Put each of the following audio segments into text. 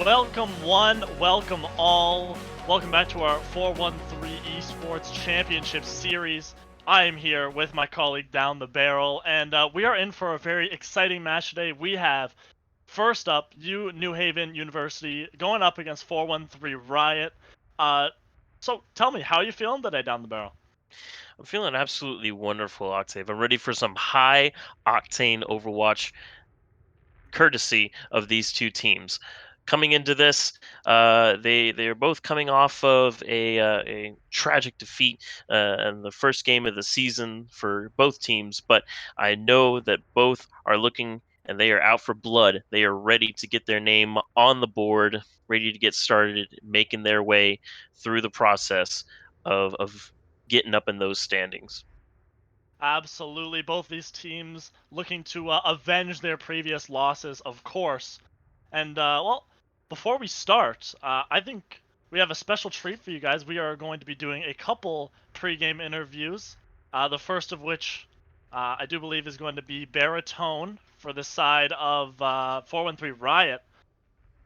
Welcome one, welcome all. Welcome back to our 413 Esports Championship Series. I am here with my colleague Down the Barrel, and we are in for a very exciting match today. We have, first up, New Haven University going up against 413 Riot. So tell me, how are you feeling today, Down the Barrel? I'm feeling absolutely wonderful, Octave. I'm ready for some high octane Overwatch courtesy of these two teams. Coming into this, they're both coming off of a tragic defeat in the first game of the season for both teams. But I know that both are looking and they are out for blood. They are ready to get their name on the board, ready to get started, making their way through the process of getting up in those standings. Absolutely, both these teams looking to avenge their previous losses, of course. And well, before we start, I think we have a special treat for you guys. We are going to be doing a couple pregame interviews. The first of which I do believe is going to be Baritone for the side of 413 Riot.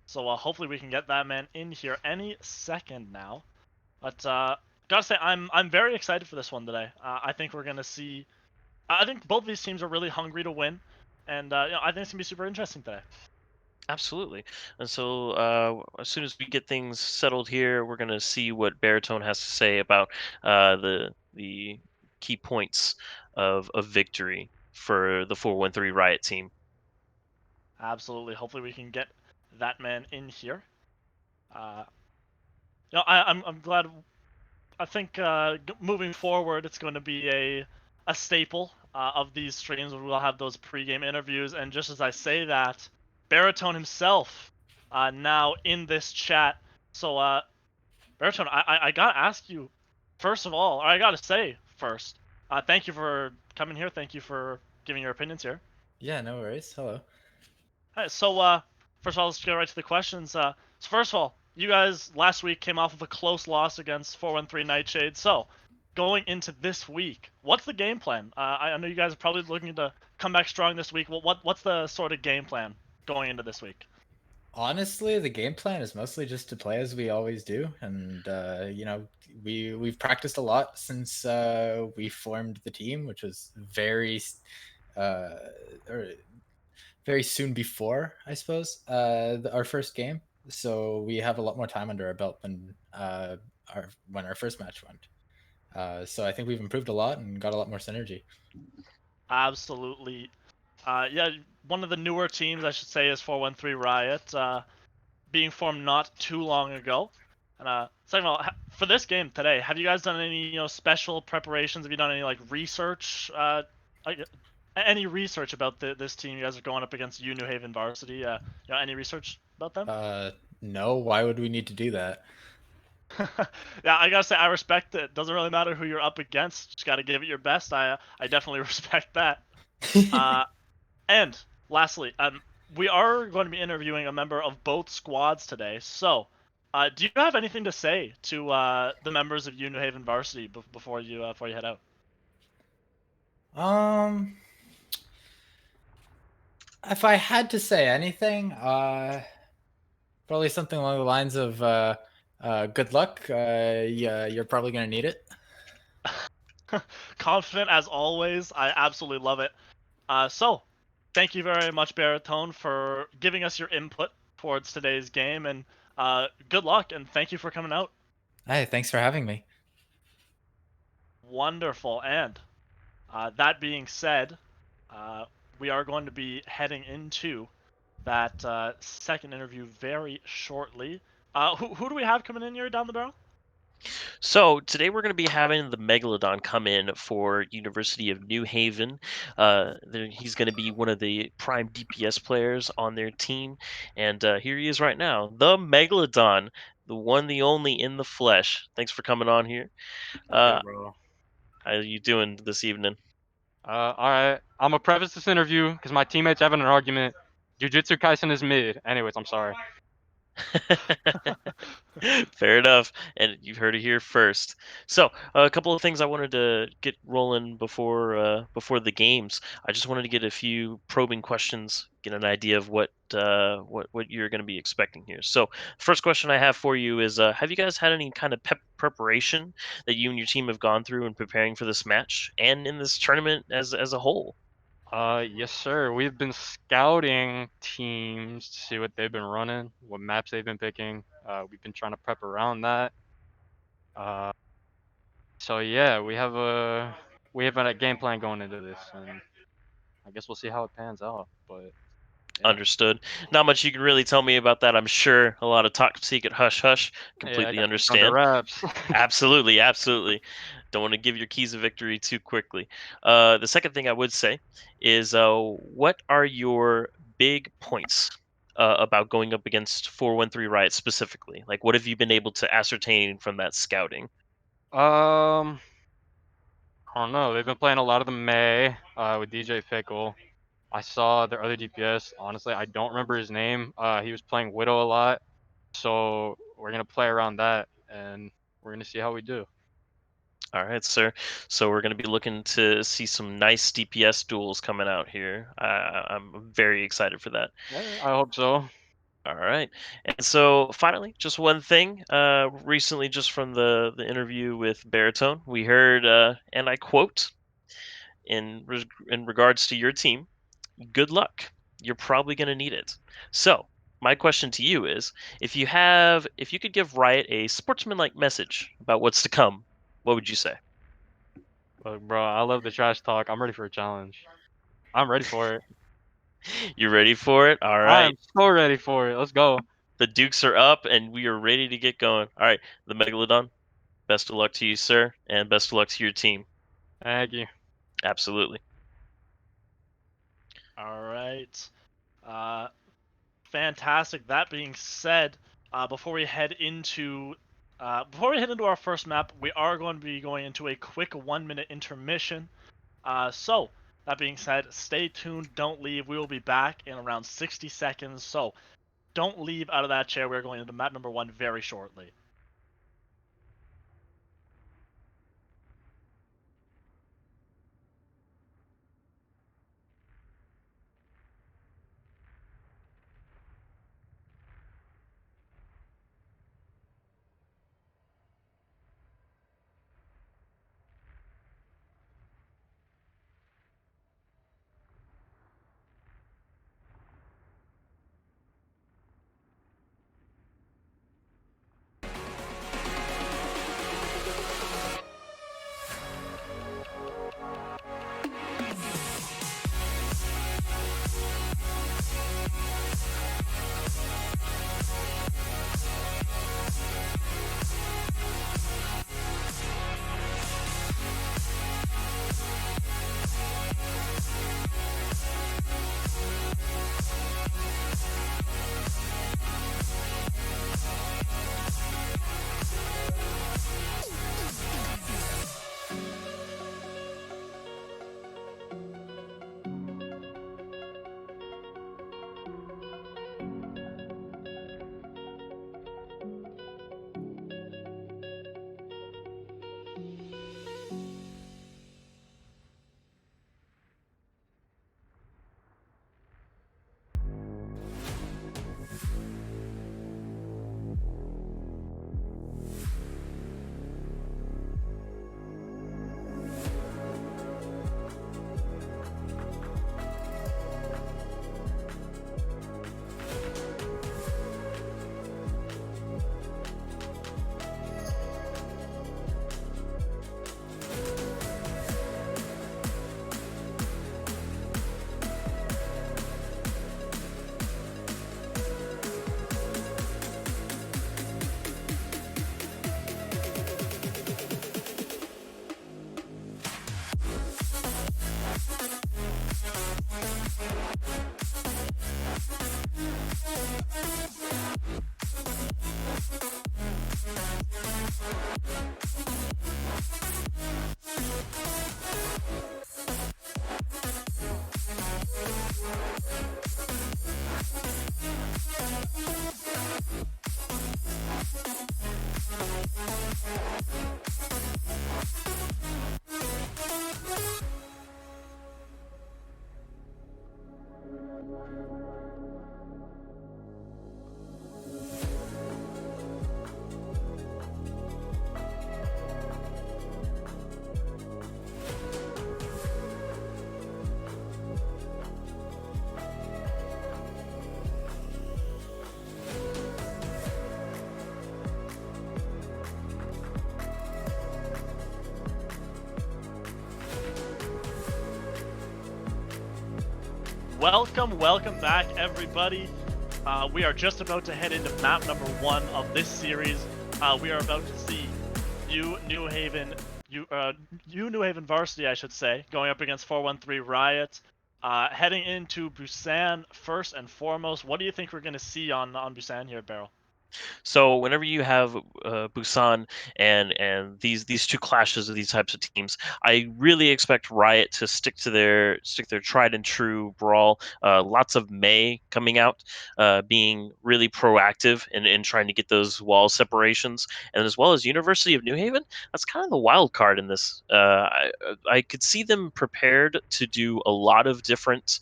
So hopefully we can get that man in here any second now. But gotta say, I'm very excited for this one today. I think we're gonna see. I think both these teams are really hungry to win, and I think it's gonna be super interesting today. Absolutely. And so, as soon as we get things settled here, we're going to see what Baritone has to say about the key points of victory for the 413 Riot team. Absolutely. Hopefully we can get that man in here. Uh, I'm glad. I think moving forward, it's going to be a staple of these streams where we'll have those pregame interviews. And just as I say that, Baritone himself now in this chat. So Baritone, I gotta ask you first of all, or I gotta say first, thank you for coming here. Thank you for giving your opinions here. Yeah, no worries. Hello. Alright, so first of all, let's get right to the questions. So first of all, you guys last week came off of a close loss against 413 Nightshade. So going into this week, what's the game plan? I know you guys are probably looking to come back strong this week. Well, what's the sort of game plan going into this week? Honestly, the game plan is mostly just to play as we always do, and we've practiced a lot since we formed the team, which was uh, or very soon before, I suppose, our first game. So we have a lot more time under our belt than our first match went. So I think we've improved a lot and got a lot more synergy. Absolutely. Yeah, one of the newer teams, I should say, is 413 Riot, being formed not too long ago. And second of all, for this game today, have you guys done any special preparations? Have you done any like research? Like, any research about this team? You guys are going up against UNew Haven Varsity. Any research about them? No, why would we need to do that? Yeah, I gotta say I respect it. Doesn't really matter who you're up against. Just gotta give it your best. I definitely respect that. Uh, And lastly, we are going to be interviewing a member of both squads today. So, do you have anything to say to the members of UNew Haven Varsity before you head out? Um, if I had to say anything, probably something along the lines of good luck. Yeah, you're probably gonna need it. Confident as always. I absolutely love it. So, thank you very much, Baritone, for giving us your input towards today's game, and good luck, and thank you for coming out. Hey, thanks for having me. Wonderful. And that being said, uh, we are going to be heading into that second interview very shortly. Who do we have coming in here down the barrel? So today we're going to be having the Megalodon come in for University of New Haven. He's going to be one of the prime DPS players on their team, and here he is right now, the Megalodon, the one, the only in the flesh. Thanks for coming on here. What's Uh, good, bro? how are you doing this evening? All right. I'm gonna preface this interview because my teammates having an argument. Jujutsu Kaisen is mid. Anyways, I'm sorry. Fair enough, and you've heard it here first. So, a couple of things I wanted to get rolling before the games. I just wanted to get a few probing questions, get an idea of what you're going to be expecting here. So, first question I have for you is: have you guys had any kind of preparation that you and your team have gone through in preparing for this match and in this tournament as a whole? Yes, sir. We've been scouting teams to see what they've been running, what maps they've been picking. We've been trying to prep around that. Uh, so yeah, we have a game plan going into this, and I guess we'll see how it pans out. But yeah, Understood. Not much you can really tell me about that. I'm sure a lot of top secret hush hush. yeah, I Completely got to keep it under understand. wraps. Absolutely, absolutely. Don't want to give your keys of victory too quickly. The second thing I would say is, what are your big points about going up against 413 Riot specifically? Like, what have you been able to ascertain from that scouting? I don't know. They've been playing a lot of the May with DJ Fickle. I saw their other DPS. Honestly, I don't remember his name. He was playing Widow a lot. So we're gonna play around that, and we're gonna see how we do. All right, sir. So we're going to be looking to see some nice DPS duels coming out here. I'm very excited for that. Yeah, I hope so. All right. And so finally, just one thing. Recently, just from the interview with Baritone, we heard, and I quote, in regards to your team, good luck. You're probably going to need it. So my question to you is, if you could give Riot a sportsmanlike message about what's to come, what would you say? But bro, I love the trash talk. I'm ready for a challenge. I'm ready for it. You ready for it? All I right. am so ready for it. Let's go. The Dukes are up, and we are ready to get going. All right, the Megalodon. Best of luck to you, sir, and best of luck to your team. Thank you. Absolutely. All right. Uh, Fantastic. That being said, before we head into our first map, we are going to be going into a quick 1 minute intermission. So that being said, stay tuned. Don't leave. We will be back in around 60 seconds. So don't leave out of that chair. We're going into map number 1 very shortly. Welcome back, everybody. We are just about to head into map number 1 of this series. We are about to see UNew Haven Varsity, I should say, going up against 413 Riot. Heading into Busan first and foremost. What do you think we're going to see on Busan here, Beryl? So whenever you have Busan and these two clashes of these types of teams, I really expect Riot to stick to their tried and true brawl. Lots of Mei coming out, being really proactive in trying to get those wall separations, and as well as University of New Haven. That's kind of the wild card in this. I could see them prepared to do a lot of different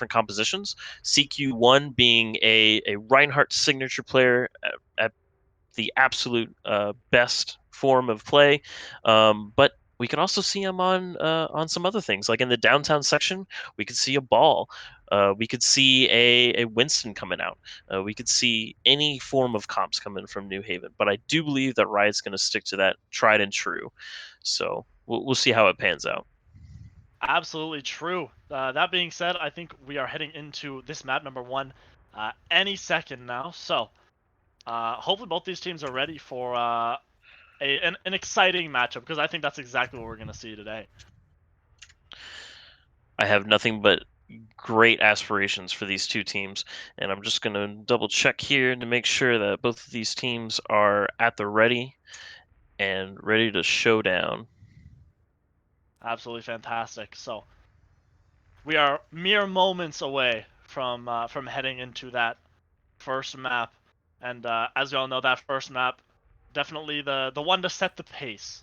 compositions. CQ1 being a Reinhardt signature player at the absolute best form of play, but we could also see him on some other things, like in the downtown section. We could see a ball. We could see a Winston coming out. We could see any form of comps coming from New Haven. But I do believe that Riot's going to stick to that tried and true. So we'll see how it pans out. Absolutely true. That being said, I think we are heading into this map number 1 any second now. So hopefully both these teams are ready for an exciting matchup, because I think that's exactly what we're going to see today. I have nothing but great aspirations for these two teams, and I'm just going to double check here to make sure that both of these teams are at the ready and ready to show down. Absolutely fantastic. So we are mere moments away from heading into that first map, and as you all know, that first map definitely the one to set the pace.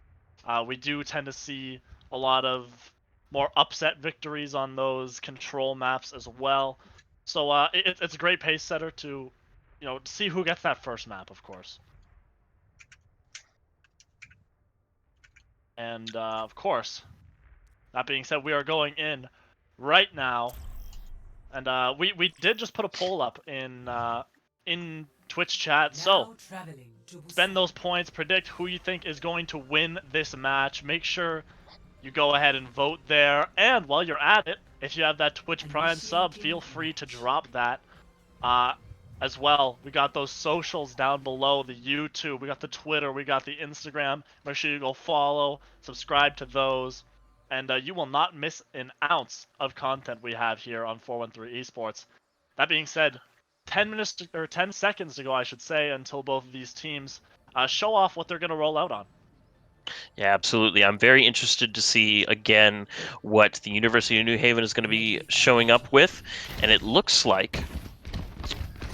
We do tend to see a lot of more upset victories on those control maps as well. So it's a great pace setter to, see who gets that first map, of course. And of course, that being said, we are going in right now, and we did just put a poll up in Twitch chat. So spend those points, predict who you think is going to win this match. Make sure you go ahead and vote there. And while you're at it, if you have that Twitch Prime sub, feel free to drop that as well. We got those socials down below, the YouTube, we got the Twitter, we got the Instagram. Make sure you go follow, subscribe to those, and you will not miss an ounce of content we have here on 413 Esports. That being said, 10 seconds to go, I should say, until both of these teams show off what they're going to roll out on. Yeah, absolutely. I'm very interested to see, again, what the University of New Haven is going to be showing up with. And it looks like,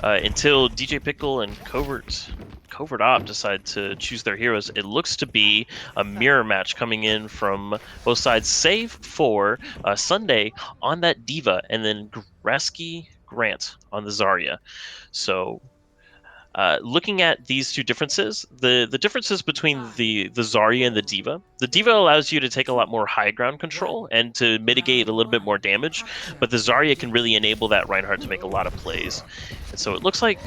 until DJ Pickle and Covert Op decide to choose their heroes, it looks to be a mirror match coming in from both sides, save for Sunday on that Diva, and then Grasky Grant on the Zarya. So looking at these two differences, the differences between the Zarya and the Diva allows you to take a lot more high ground control and to mitigate a little bit more damage, but the Zarya can really enable that Reinhardt to make a lot of plays. And so it looks like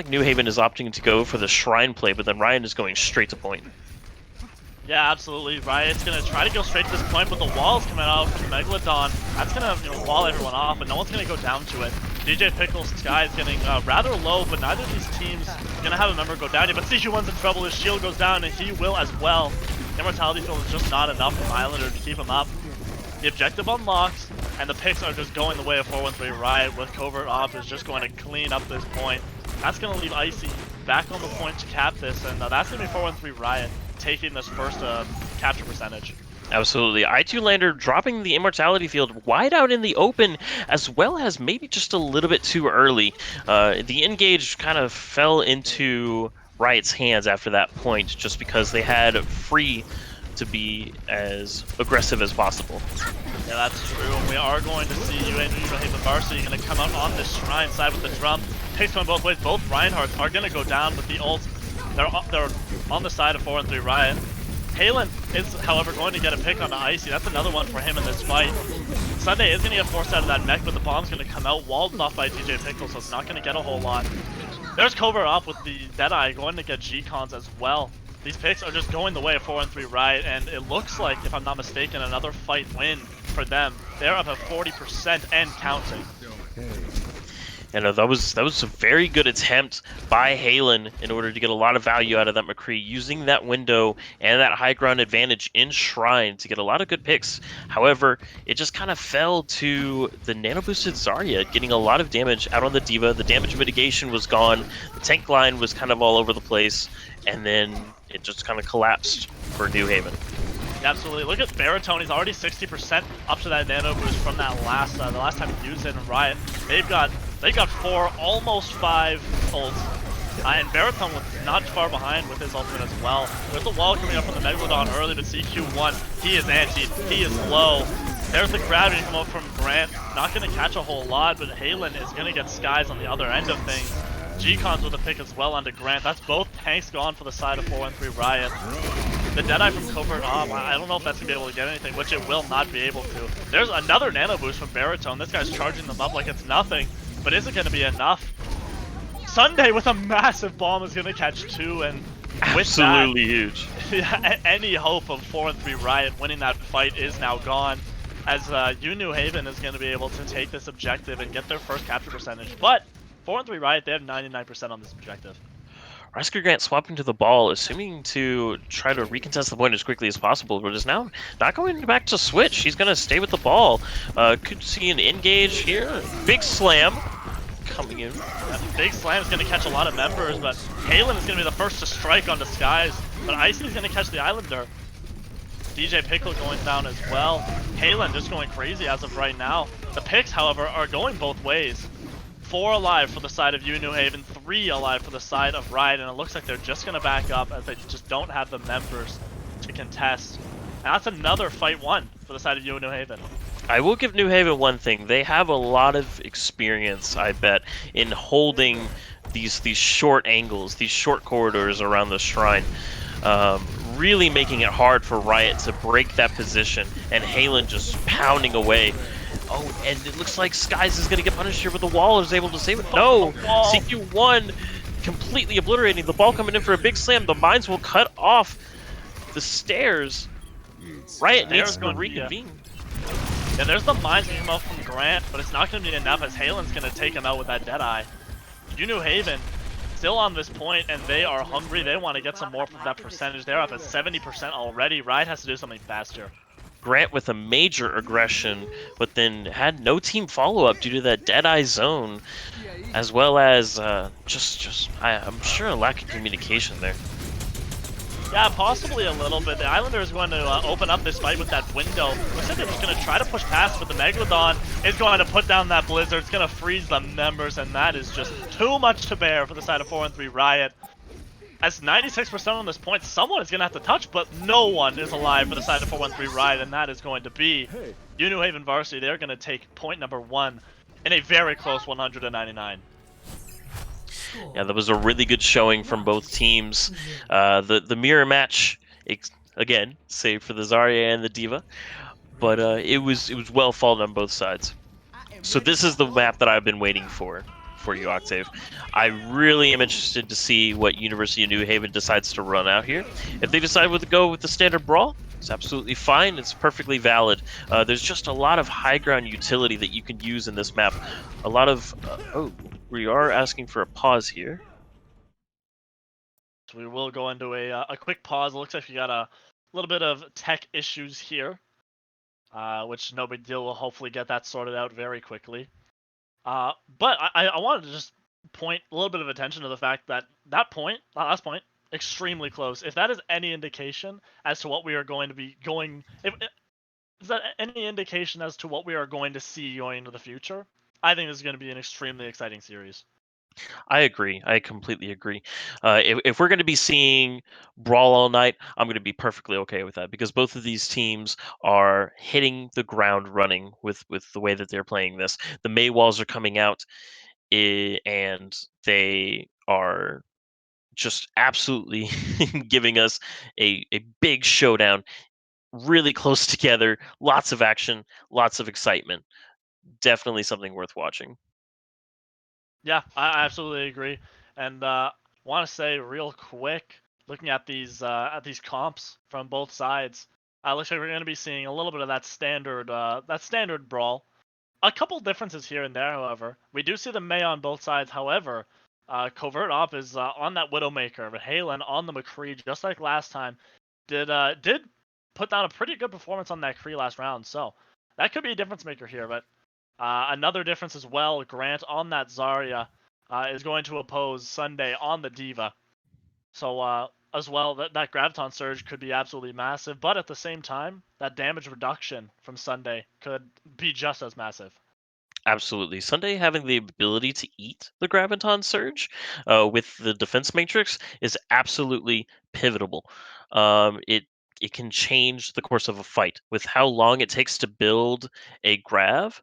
New Haven is opting to go for the Shrine play, but then Ryan is going straight to point. Yeah, absolutely. Riot's gonna try to go straight to this point, but the wall's coming out from Megalodon. That's gonna wall everyone off, but no one's gonna go down to it. DJ Pickle's Sky is getting rather low, but neither of these teams gonna have a member go down yet. But CG1's in trouble. His shield goes down, and he will as well. Immortality Field is just not enough from Islander to keep him up. The objective unlocks, and the picks are just going the way of 413 Riot, with Covert Op is just going to clean up this point. That's going to leave Icy back on the point to cap this, and that's going to be 413 Riot taking this first capture percentage. Absolutely. I2 Lander dropping the Immortality Field wide out in the open, as well as maybe just a little bit too early. The engage kind of fell into Riot's hands after that point, just because they had free to be as aggressive as possible. Yeah, that's true. And we are going to see UNew Haven Varsity going to come out on this shrine side with the drum. Picks going both ways. Both Reinhardts are going to go down with the ult. They're on the side of 4 and 3 Riot. Halen is, however, going to get a pick on the Icy. That's another one for him in this fight. Sunday is going to get forced out of that mech, but the bomb's going to come out, walled off by DJ Pickle, so it's not going to get a whole lot. There's Cobra up with the Deadeye going to get G-Cons as well. These picks are just going the way of 4 and 3 Riot, and it looks like, if I'm not mistaken, another fight win for them. They're up at 40% and counting. And that was a very good attempt by Halen in order to get a lot of value out of that McCree, using that window and that high ground advantage in Shrine to get a lot of good picks. However, it just kind of fell to the nano boosted Zarya getting a lot of damage out on the D.Va. The damage mitigation was gone. The tank line was kind of all over the place, and then it just kind of collapsed for New Haven. Absolutely. Look at Baritone. He's already 60% up to that nano boost from that the last time he used it in Riot. They've got 4, almost 5 ults. And Baritone was not far behind with his ultimate as well. There's the wall coming up from the Megalodon early, but CQ1, he is anti, he is low. There's the gravity come up from Grant. Not going to catch a whole lot, but Halen is going to get skies on the other end of things. G-Cons with a pick as well onto Grant. That's both tanks gone for the side of 4 and 3 Riot. The Deadeye from Covert Op, I don't know if that's going to be able to get anything, which it will not be able to. There's another nano boost from Baritone. This guy's charging them up like it's nothing, but is it going to be enough? Sunday with a massive bomb is going to catch 2, and with absolutely huge. Yeah, any hope of 4 and 3 Riot winning that fight is now gone, as UNew Haven is going to be able to take this objective and get their first capture percentage. But 4 and 3 Riot, they have 99% on this objective. Rescue Grant swapping to the ball, assuming to try to recontest the point as quickly as possible, but is now not going back to switch. He's going to stay with the ball. Could see an engage here. Big slam coming in. That big slam is going to catch a lot of members, but Halen is going to be the first to strike on Disguise. But Icy is going to catch the Islander. DJ Pickle going down as well. Halen just going crazy as of right now. The picks, however, are going both ways. 4 alive for the side of UNew Haven, 3 alive for the side of Riot, and it looks like they're just going to back up as they just don't have the members to contest. And that's another fight won for the side of UNew Haven. I will give New Haven one thing. They have a lot of experience, I bet, in holding these short angles, these short corridors around the shrine. Really making it hard for Riot to break that position, and Halen just pounding away. Oh, and it looks like Skies is going to get punished here, but the wall is able to save it. No! CQ1 completely obliterating. The ball coming in for a big slam. The mines will cut off the stairs. Riot needs to reconvene. Yeah, there's the mines coming up from Grant, but it's not going to be enough as Halen's going to take him out with that Deadeye. UNew Haven still on this point, and they are hungry. They want to get some more from that percentage. They're up at 70% already. Riot has to do something faster. Grant with a major aggression, but then had no team follow-up due to that Deadeye zone, as well as I'm sure a lack of communication there. Yeah, possibly a little bit. The Islander is going to open up this fight with that window. Looks like they're just going to try to push past, but the Megalodon is going to put down that Blizzard. It's going to freeze the members, and that is just too much to bear for the side of 4 and 3 Riot. As 96% on this point, someone is going to have to touch, but no one is alive for the side of 4 and 3 Riot, and that is going to be UNew Haven Varsity. They're going to take point number 1 in a very close 199. Yeah, that was a really good showing from both teams. The mirror match, again, save for the Zarya and the D.Va, but it was well fought on both sides. So this is the map that I've been waiting for you, Octave. I really am interested to see what University of New Haven decides to run out here. If they decide to go with the standard brawl, it's absolutely fine. It's perfectly valid. There's just a lot of high ground utility that you can use in this map. A lot of... we are asking for a pause here. So we will go into a quick pause. It looks like we got a little bit of tech issues here, which no big deal. We'll hopefully get that sorted out very quickly. But I wanted to just point a little bit of attention to the fact that that last point, extremely close. If that is any indication as to what we are going to be is that any indication as to what we are going to see going into the future, I think this is going to be an extremely exciting series. I agree. I completely agree. If we're going to be seeing brawl all night, I'm going to be perfectly okay with that because both of these teams are hitting the ground running with the way that they're playing this. The Maywalls are coming out, and they are just absolutely giving us a big showdown, really close together, lots of action, lots of excitement. Definitely something worth watching. Yeah, I absolutely agree. And want to say real quick, looking at these comps from both sides, looks like we're going to be seeing a little bit of that standard brawl. A couple differences here and there, however. We do see the May on both sides. However, Covert Op is on that Widowmaker, but Halen on the McCree, just like last time. Did put down a pretty good performance on that Cree last round, so that could be a difference maker here. But another difference as well, Grant on that Zarya is going to oppose Sunday on the Diva. So as well, that Graviton Surge could be absolutely massive, but at the same time, that damage reduction from Sunday could be just as massive. Absolutely. Sunday having the ability to eat the Graviton Surge with the defense matrix is absolutely pivotal. It can change the course of a fight. With how long it takes to build a grav,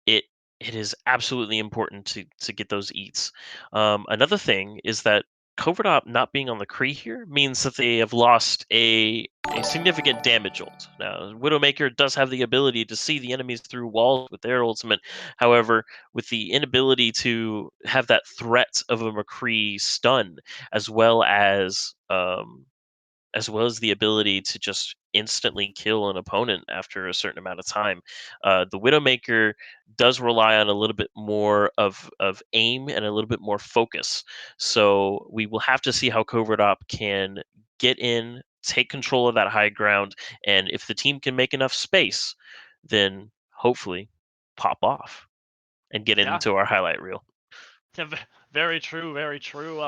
it it is absolutely important to get those eats. Another thing is that Covert Op not being on the Kree here means that they have lost a significant damage ult. Now, Widowmaker does have the ability to see the enemies through walls with their ultimate. However, with the inability to have that threat of a McCree stun, as well as well as the ability to just instantly kill an opponent after a certain amount of time. The Widowmaker does rely on a little bit more of aim and a little bit more focus. So we will have to see how Covert Op can get in, take control of that high ground, and if the team can make enough space, then hopefully pop off and get Yeah, into our highlight reel. very true, very true.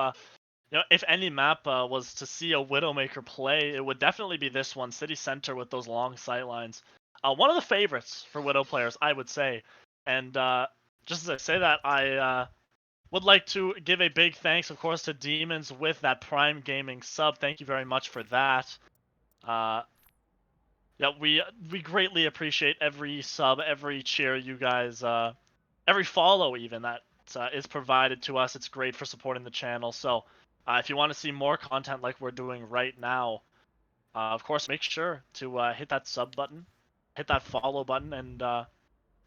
If any map was to see a Widowmaker play, it would definitely be this one, City Center with those long sight lines. One of the favorites for Widow players, I would say. And just as I say that, I would like to give a big thanks, of course, to Demons with that Prime Gaming sub. Thank you very much for that. Uh, yeah, we greatly appreciate every sub, every cheer you guys, every follow even that is provided to us. It's great for supporting the channel. So if you want to see more content like we're doing right now, of course, make sure to hit that sub button, hit that follow button, and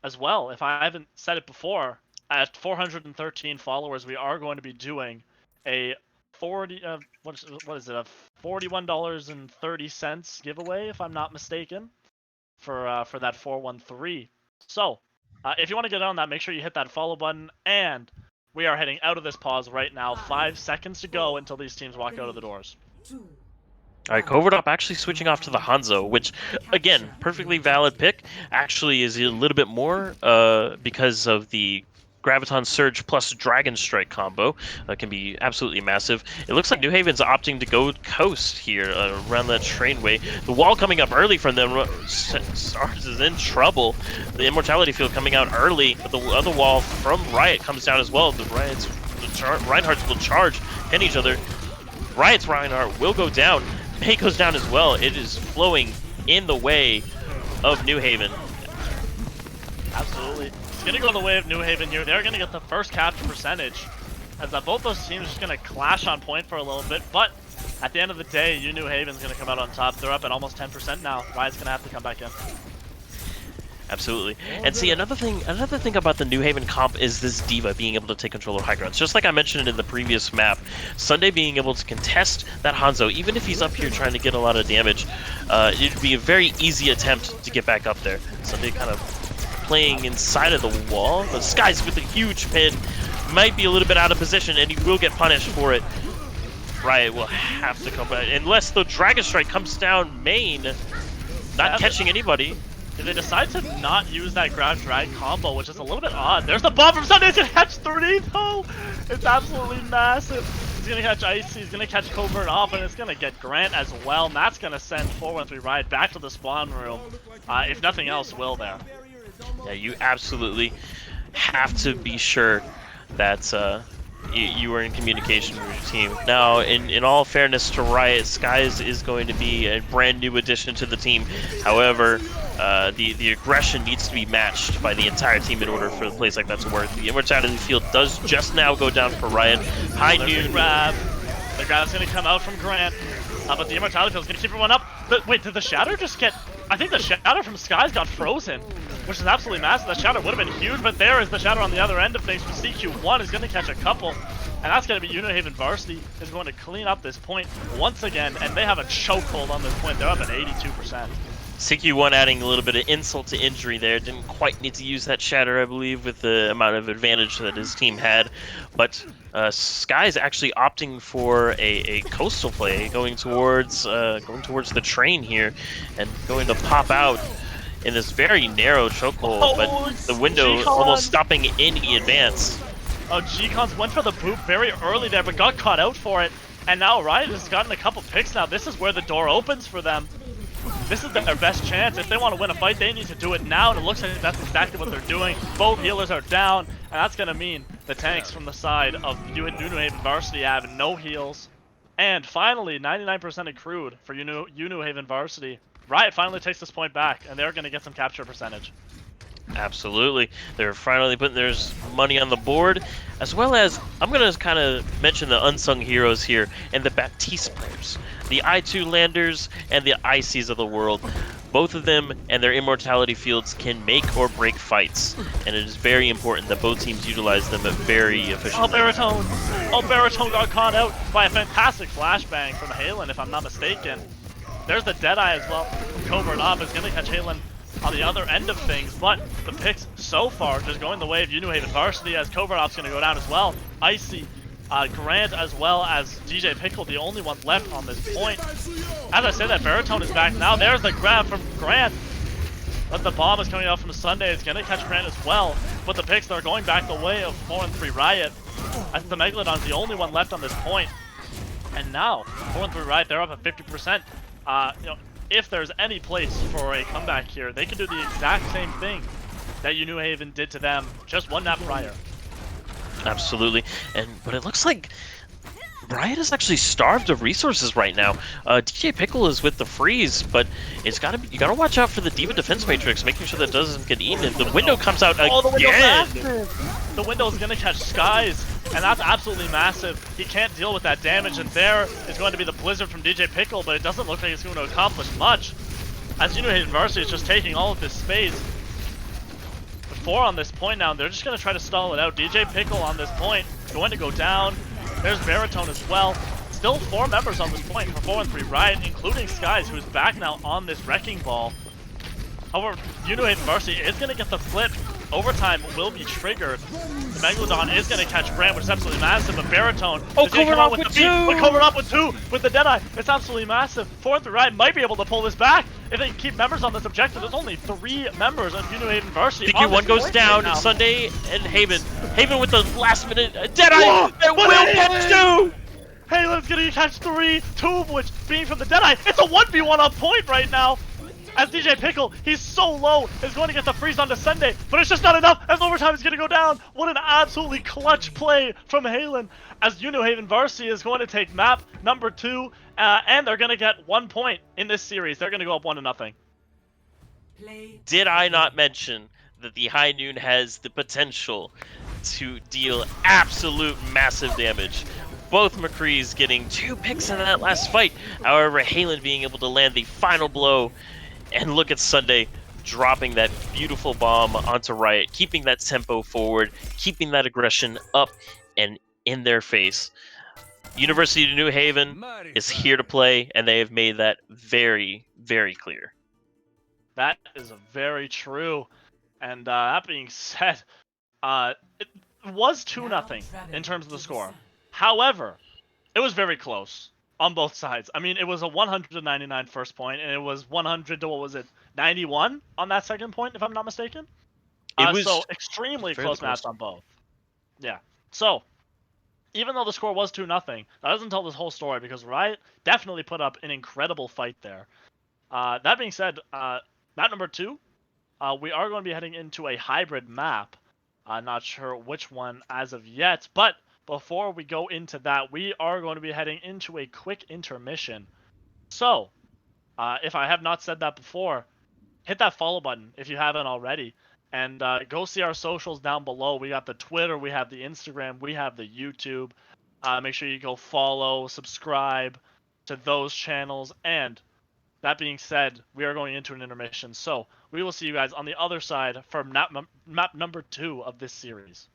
as well, if I haven't said it before, at 413 followers, we are going to be doing a 40 what is it, a $41.30 giveaway, if I'm not mistaken, for that 413. So if you want to get on that, make sure you hit that follow button, and we are heading out of this pause right now. 5 seconds to go until these teams walk out of the doors. All right, Covert Op actually switching off to the Hanzo, which, again, perfectly valid pick. Actually is a little bit more because of the Graviton Surge plus Dragon Strike combo. Can be absolutely massive. It looks like New Haven's opting to go coast here around that trainway. The wall coming up early from them. Stars is in trouble. The Immortality Field coming out early, but the other wall from Riot comes down as well. The Reinhardts will charge, hit each other. Riot's Reinhardt will go down. May goes down as well. It is flowing in the way of New Haven. Absolutely. It's going to go the way of New Haven here. They're going to get the first capture percentage, as both those teams are just going to clash on point for a little bit. But at the end of the day, UNew Haven's going to come out on top. They're up at almost 10% now. Riot's going to have to come back in. Absolutely. And see, another thing about the New Haven comp is this Diva being able to take control of high grounds. Just like I mentioned in the previous map, Sunday being able to contest that Hanzo, even if he's up here trying to get a lot of damage, it'd be a very easy attempt to get back up there. Sunday kind of playing inside of the wall. The Skies with a huge pin might be a little bit out of position, and he will get punished for it. Riot will have to come back, unless the Dragon Strike comes down main, not catching anybody. They decide to not use that ground drag combo, which is a little bit odd. There's the bomb from Sunday. He's gonna catch 3 though. It's absolutely massive. He's gonna catch Icy. He's gonna catch Covert Op, and it's gonna get Grant as well. And that's gonna send 413 Riot back to the spawn room. If nothing else, will there. Yeah, you absolutely have to be sure that you were in communication with your team. Now, in all fairness to Riot, Skies is going to be a brand new addition to the team. However, the aggression needs to be matched by the entire team in order for the plays like that to work. The Immortality Field does just now go down for Riot. High There's the Noon. grab. The grab's gonna come out from Grant. But the Immortality Field's gonna keep everyone up. But wait, did the Shatter just get... I think the Shatter from Skies got frozen, which is absolutely massive. The Shatter would have been huge, but there is the Shatter on the other end of things. From CQ1 is gonna catch a couple. And that's gonna be UNew Varsity is going to clean up this point once again, and they have a chokehold on this point. They're up at 82%. CQ1 adding a little bit of insult to injury there. Didn't quite need to use that Shatter, I believe, with the amount of advantage that his team had. But Sky's actually opting for a coastal play, going towards the train here, and going to pop out in this very narrow chokehold. But the window almost stopping any advance. Oh, G-Cons went for the boot very early there, but got caught out for it. And now Riot has gotten a couple picks now. This is where the door opens for them. This is their best chance. If they want to win a fight, they need to do it now, and it looks like that's exactly what they're doing. Both healers are down, and that's going to mean the tanks from the side of UNew Varsity have no heals. And finally, 99% accrued for UNew Varsity. Riot finally takes this point back, and they're going to get some capture percentage. Absolutely. They're finally putting their money on the board, as well as, I'm going to kind of mention the unsung heroes here, and the Baptiste players. The I2 landers and the ICs of the world. Both of them and their immortality fields can make or break fights, and it is very important that both teams utilize them very efficiently. Oh, Baritone! Oh, Baritone got caught out by a fantastic flashbang from Halen, if I'm not mistaken. There's the Deadeye as well. Covert Up is going to catch Halen on the other end of things, but the picks so far just going the way of UNew Varsity, as Covert Op's going to go down as well. Icy, Grant, as well as DJ Pickle, the only ones left on this point. As I said, that Baritone is back now. There's the grab from Grant. But the bomb is coming out from Sunday. It's going to catch Grant as well. But the picks are going back the way of 4-3 Riot. I think the Megalodon's the only one left on this point. And now, 4-3 Riot, they're up at 50%. If there's any place for a comeback here, they can do the exact same thing that UNew Haven did to them just one nap prior. Absolutely, but it looks like Riot is actually starved of resources right now. DJ Pickle is with the freeze, but you gotta watch out for the D.Va defense matrix, making sure that doesn't get eaten. The window comes out again. Oh, the window's massive! The window's gonna catch Skies, and that's absolutely massive. He can't deal with that damage, and there is going to be the blizzard from DJ Pickle, but it doesn't look like it's going to accomplish much, as UNew Varsity is just taking all of this space. 4 on this point now, and they're just going to try to stall it out. DJ Pickle on this point, going to go down. There's Baritone as well. Still 4 members on this point for 4-3 Riot, including Skies, who's back now on this Wrecking Ball. However, UNew Varsity is going to get the flip. Overtime will be triggered. The Megalodon is going to catch Grant, which is absolutely massive, but Baritone is going to come out with the beat, but covered up with 2 with the Deadeye. It's absolutely massive. 4-3 Riot might be able to pull this back if they keep members on this objective. There's only 3 members of UNew Varsity. CQ1 goes down, right, Sunday and Haven. Haven with the last minute Deadeye that will catch 2! Halen's going to catch 3, 2 of which being from the Deadeye. It's a 1v1 on point right now. As DJ Pickle, he's so low, is going to get the freeze onto Sunday, but it's just not enough as overtime is going to go down. What an absolutely clutch play from Halen, as UNew Varsity is going to take map number 2, and they're going to get 1 point in this series. They're going to go up 1-0. Did I not mention that the High Noon has the potential to deal absolute massive damage? Both McCrees getting 2 picks in that last fight. However, Halen being able to land the final blow. And look at Sunday dropping that beautiful bomb onto Riot, keeping that tempo forward, keeping that aggression up and in their face. University of New Haven is here to play, and they have made that very, very clear. That is very true. And that being said, it was 2-0 in terms of the score. However, it was very close on both sides. I mean, it was a 100-99 first point, and it was 100 to, what was it, 91 on that second point, if I'm not mistaken? It was so extremely close maps on both. Yeah. So, even though the score was 2-0, that doesn't tell this whole story, because Riot definitely put up an incredible fight there. That being said, map number 2, we are going to be heading into a hybrid map. I'm not sure which one as of yet, but before we go into that, we are going to be heading into a quick intermission. So, if I have not said that before, hit that follow button if you haven't already. And go see our socials down below. We got the Twitter, we have the Instagram, we have the YouTube. Make sure you go follow, subscribe to those channels. And that being said, we are going into an intermission. So we will see you guys on the other side for map number 2 of this series.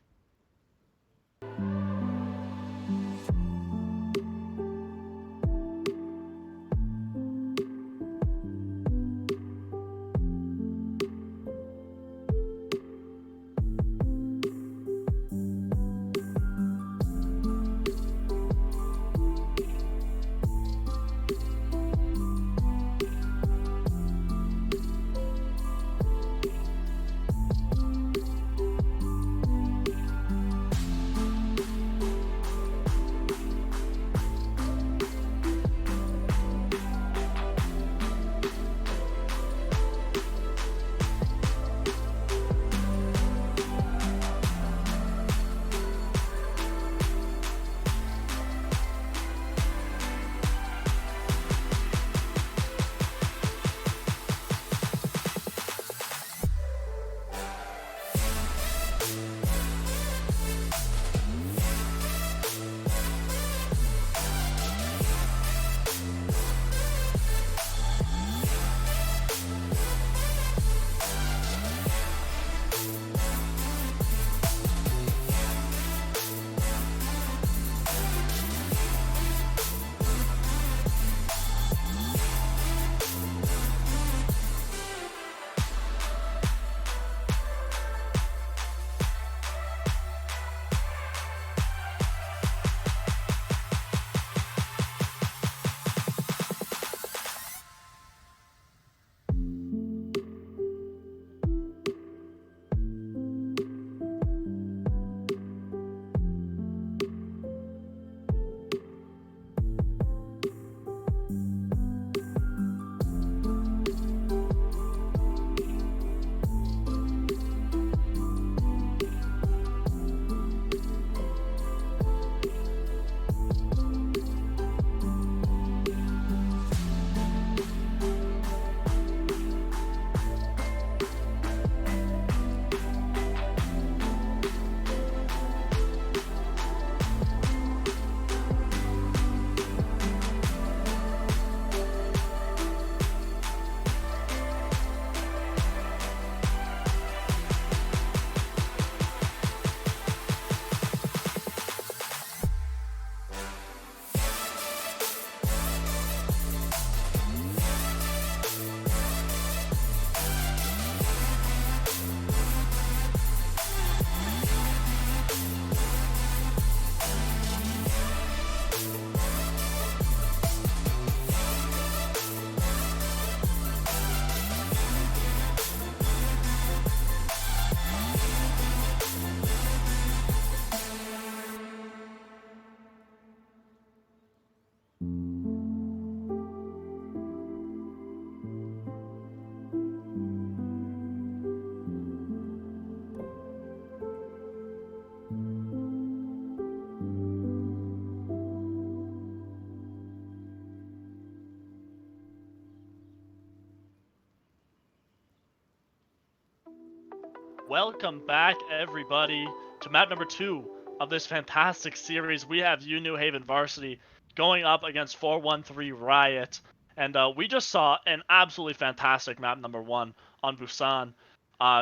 Welcome back, everybody, to map number 2 of this fantastic series. We have UNew Haven Varsity going up against 413 Riot. And we just saw an absolutely fantastic map number 1 on Busan.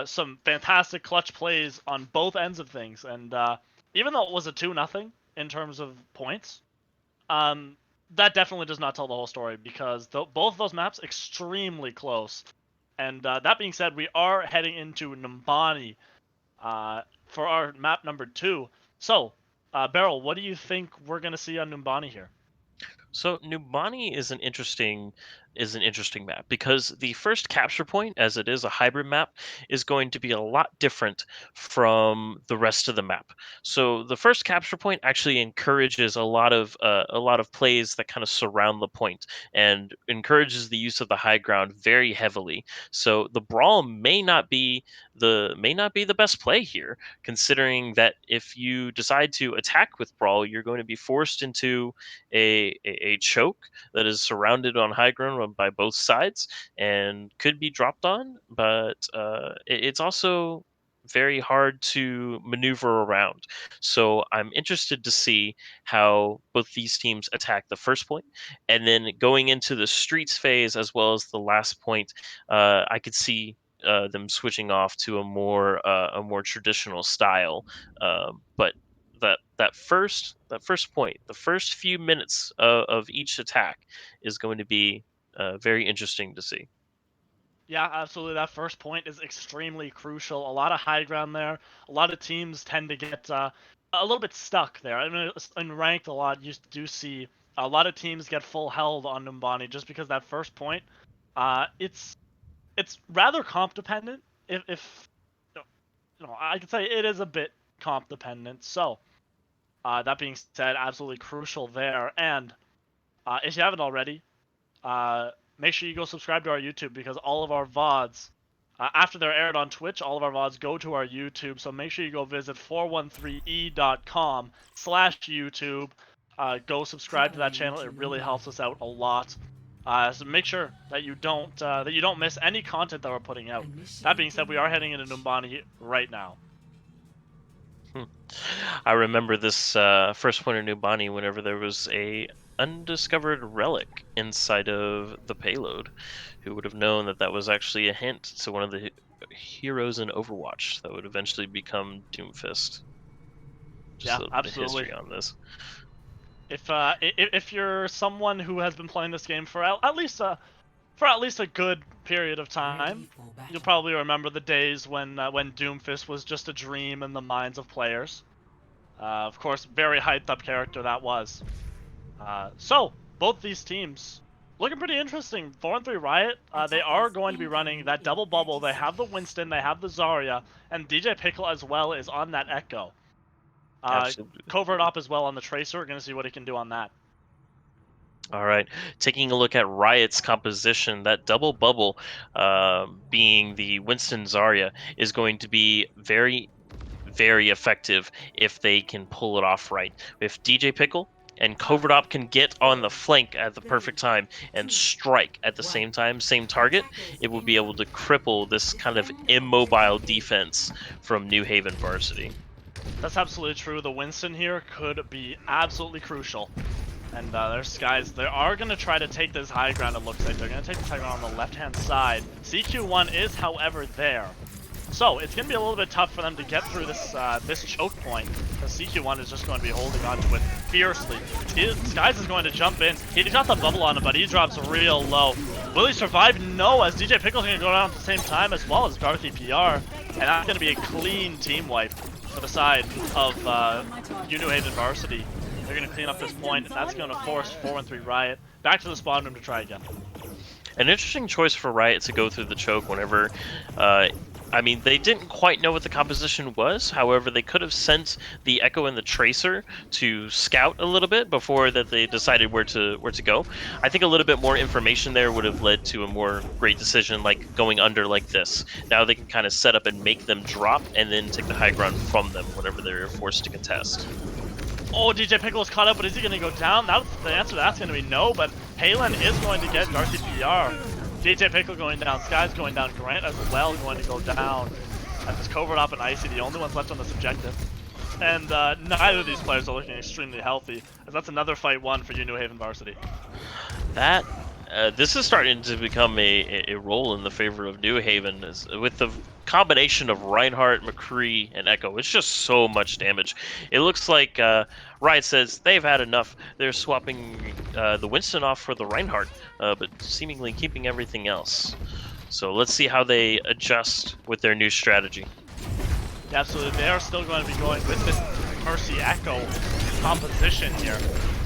Some fantastic clutch plays on both ends of things. And even though it was a 2-0 in terms of points, that definitely does not tell the whole story because both of those maps extremely close. And that being said, we are heading into Numbani for our map number 2. So, Beryl, what do you think we're going to see on Numbani here? So Numbani is an interesting is an interesting map because the first capture point, as it is a hybrid map, is going to be a lot different from the rest of the map. So the first capture point actually encourages a lot of plays that kind of surround the point and encourages the use of the high ground very heavily. So the brawl may not be the best play here, considering that if you decide to attack with brawl, you're going to be forced into a choke that is surrounded on high ground by both sides and could be dropped on, but it's also very hard to maneuver around. So I'm interested to see how both these teams attack the first point, and then going into the streets phase as well as the last point. I could see them switching off to a more traditional style, but that first point, the first few minutes of each attack is going to be very interesting to see. Yeah, absolutely. That first point is extremely crucial. A lot of high ground there. A lot of teams tend to get a little bit stuck there. I mean, in ranked, a lot you do see a lot of teams get full held on Numbani just because that first point. It's rather comp dependent. If I could say it is a bit comp dependent. So that being said, absolutely crucial there. And if you haven't already, make sure you go subscribe to our YouTube because all of our VODs, after they're aired on Twitch, all of our VODs go to our YouTube. So make sure you go visit 413e.com/YouTube. Go subscribe to that channel. It really helps us out a lot. So make sure that you don't miss any content that we're putting out. That being said, we are heading into Numbani right now. I remember this first point in New Bonnie whenever there was a undiscovered relic inside of the payload. Who would have known that that was actually a hint to one of the heroes in Overwatch that would eventually become Doomfist? Yeah, a absolutely. History on this. If you're someone who has been playing this game for at least a good period of time, you'll probably remember the days when Doomfist was just a dream in the minds of players. Of course, very hyped up character that was. So both these teams looking pretty interesting. 4-3 Riot. They are going to be running that double bubble. They have the Winston, they have the Zarya, and DJ Pickle as well is on that Echo. Absolutely. Covert Op as well on the Tracer. We're going to see what he can do on that. All right, taking a look at Riot's composition, that double bubble being the Winston Zarya is going to be very, very effective if they can pull it off right. If DJ Pickle and Covert Op can get on the flank at the perfect time and strike at the same time, same target, it will be able to cripple this kind of immobile defense from New Haven Varsity. That's absolutely true. The Winston here could be absolutely crucial. And there's guys, they are going to try to take this high ground, it looks like. They're going to take this high ground on the left-hand side. CQ1 is, however, there. So, it's going to be a little bit tough for them to get through this this choke point, because CQ1 is just going to be holding on to it fiercely. Skies is going to jump in. He's got the bubble on him, but he drops real low. Will he survive? No, as DJ Pickle's going to go down at the same time, as well as Garthy PR. And that's going to be a clean team wipe for the side of UNew Haven Varsity. They're going to clean up this point, and that's going to force 4-3 Riot back to the spawn room to try again. An interesting choice for Riot to go through the choke whenever, I mean, they didn't quite know what the composition was. However, they could have sent the Echo and the Tracer to scout a little bit before that they decided where to go. I think a little bit more information there would have led to a more great decision, like going under like this. Now they can kind of set up and make them drop and then take the high ground from them whenever they're forced to contest. Oh, DJ Pickle is caught up, but is he going to go down? The answer to that's going to be no, but Halen is going to get Garthy PR. DJ Pickle going down, Sky's going down, Grant as well going to go down. And this Covert Op and Icy, the only ones left on this objective. And neither of these players are looking extremely healthy, as that's another fight won for UNew Haven Varsity. This is starting to become a role in the favor of New Haven with the combination of Reinhardt, McCree, and Echo. It's just so much damage. It looks like Riot says they've had enough. They're swapping the Winston off for the Reinhardt, but seemingly keeping everything else. So let's see how they adjust with their new strategy. Yeah, absolutely. They are still going to be going with this Mercy Echo composition here.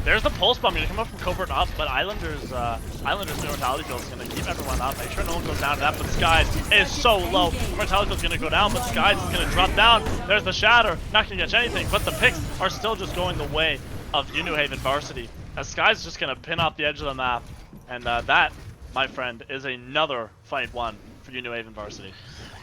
There's the pulse bomb gonna come up from Covert up, but Islanders Immortality Field is gonna keep everyone up. Make sure no one goes down to that, but Skies is so low. Immortality Field is gonna go down, but Skies is gonna drop down. There's the Shatter, not gonna catch anything, but the picks are still just going the way of UNew Varsity. As Skies is just gonna pin off the edge of the map, and that, my friend, is another fight won for UNew Varsity.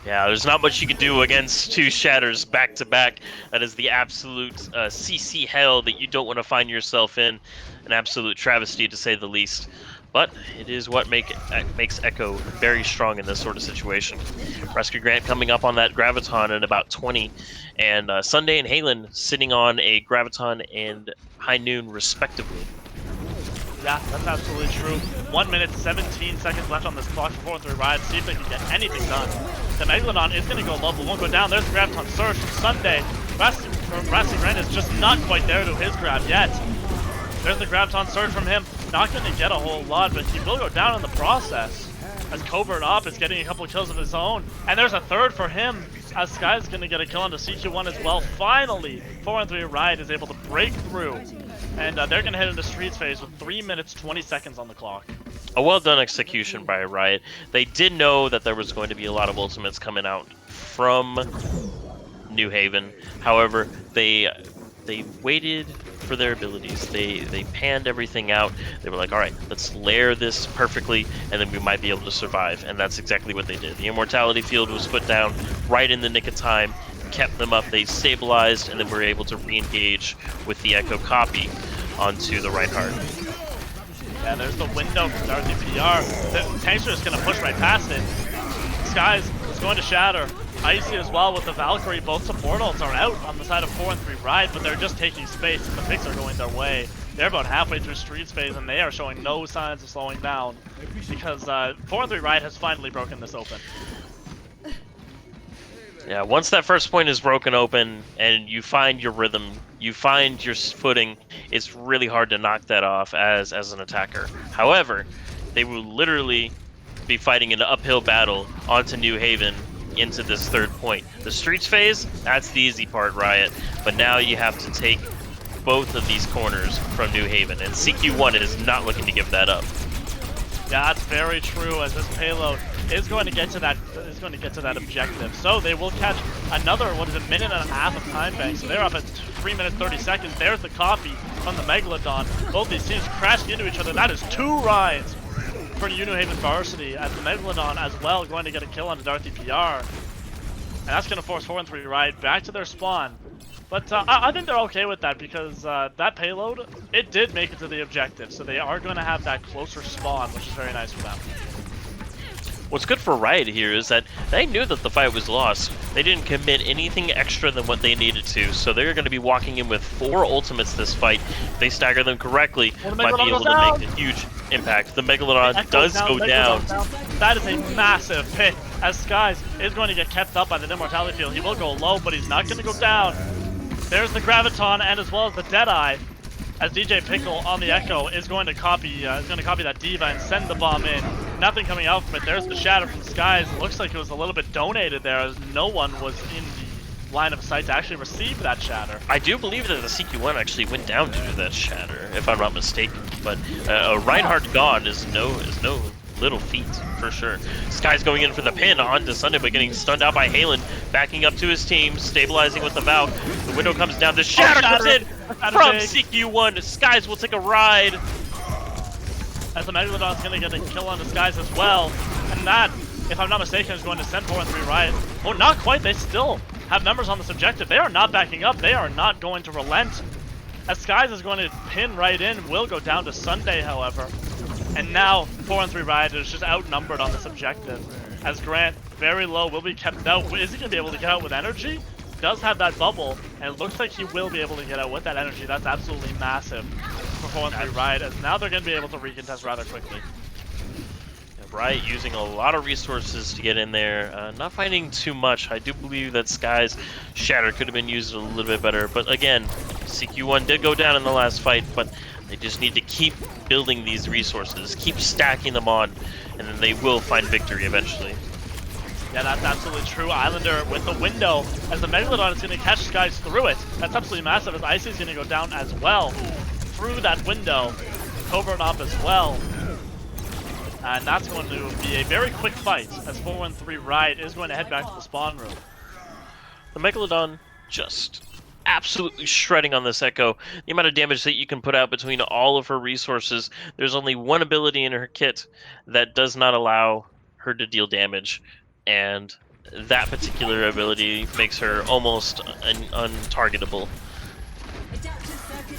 Yeah, there's not much you can do against two Shatters back to back. That is the absolute CC hell that you don't want to find yourself in. An absolute travesty, to say the least. But it is what makes Echo very strong in this sort of situation. Rescue Grant coming up on that Graviton at about 20, and Sunday and Halen sitting on a Graviton and High Noon respectively. Yeah, that's absolutely true. 1 minute, 17 seconds left on this clock for 4-3 Riot. See if they can get anything done. The Megalodon is going to go low, but won't go down. There's the Graviton Surge from Sunday. Varsity Grant is just not quite there to his grab yet. There's the Graviton Surge from him. Not going to get a whole lot, but he will go down in the process. As Covert Up is getting a couple of kills of his own. And there's a third for him. As Sky's going to get a kill onto CQ1 as well. Finally, 4-3 Riot is able to break through. And they're going to head into Streets phase with 3 minutes, 20 seconds on the clock. A well-done execution by Riot. They did know that there was going to be a lot of ultimates coming out from New Haven. However, they waited for their abilities. They panned everything out. They were like, all right, let's layer this perfectly, and then we might be able to survive. And that's exactly what they did. The Immortality Field was put down right in the nick of time, kept them up, they stabilized, and then were able to re-engage with the Echo copy onto the Reinhardt. Yeah, there's the window from Darcy PR. The Tankster is going to push right past it. Skies is going to Shatter. Icy as well with the Valkyrie. Both support ults are out on the side of 4-3 Riot, but they're just taking space. The picks are going their way. They're about halfway through Streets phase, and they are showing no signs of slowing down because 4-3 Riot has finally broken this open. Yeah, once that first point is broken open and you find your rhythm, you find your footing, it's really hard to knock that off as an attacker. However, they will literally be fighting an uphill battle onto New Haven into this third point. The Streets phase, that's the easy part, Riot, but now you have to take both of these corners from New Haven, and CQ1 is not looking to give that up. Yeah, that's very true, as this payload is going to get to that objective. So they will catch another, minute and a half of time bank. So they're up at 3 minutes 30 seconds. There's the copy from the Megalodon. Both these teams crashing into each other. That is 2 rides for UNew Varsity, as the Megalodon as well going to get a kill onto Darcy PR. And that's going to force 4-3 Riot back to their spawn. But I think they're okay with that because that payload, it did make it to the objective. So they are going to have that closer spawn, which is very nice for them. What's good for Riot here is that they knew that the fight was lost. They didn't commit anything extra than what they needed to, so they're going to be walking in with 4 ultimates this fight. If they stagger them correctly, might be able to make a huge impact. The Megalodon does go down. That is a massive pick, as Skies is going to get kept up by the Immortality Field. He will go low, but he's not going to go down. There's the Graviton, and as well as the Deadeye, as DJ Pickle on the Echo is going to copy that Diva and send the bomb in. Nothing coming out from it. There's the Shatter from Skies. It looks like it was a little bit donated there, as no one was in the line of sight to actually receive that Shatter. I do believe that the CQ1 actually went down due to that Shatter, if I'm not mistaken. But a Reinhardt gone is no little feat, for sure. Sky's going in for the pin onto Sunday, but getting stunned out by Halen, backing up to his team, stabilizing with the Valk. The window comes down, the Shatter comes in from CQ1. Skies will take a ride. As the Megalodon's going to get a kill on the Skies as well. And that, if I'm not mistaken, is going to send 4-3 Riot. Oh, not quite. They still have members on this objective. They are not backing up. They are not going to relent. As Skies is going to pin right in, will go down to Sunday, however. And now 4-3 Riot is just outnumbered on this objective. As Grant, very low, will be kept out. Is he going to be able to get out with energy? Does have that bubble, and it looks like he will be able to get out with that energy. That's absolutely massive for 4-3 Riot, as now they're going to be able to recontest rather quickly. Riot using a lot of resources to get in there, not finding too much. I do believe that Sky's Shatter could have been used a little bit better, but again, CQ1 did go down in the last fight, but they just need to keep building these resources, keep stacking them on, and then they will find victory eventually. Yeah, that's absolutely true. Islander with the window, as the Megalodon is going to catch Skies through it. That's absolutely massive, as Icy is going to go down as well. through that window. Covert Op as well. And that's going to be a very quick fight, as 413 Riot is going to head back to the spawn room. The Megalodon just absolutely shredding on this Echo. The amount of damage that you can put out between all of her resources. There's only one ability in her kit that does not allow her to deal damage, and that particular ability makes her almost untargetable.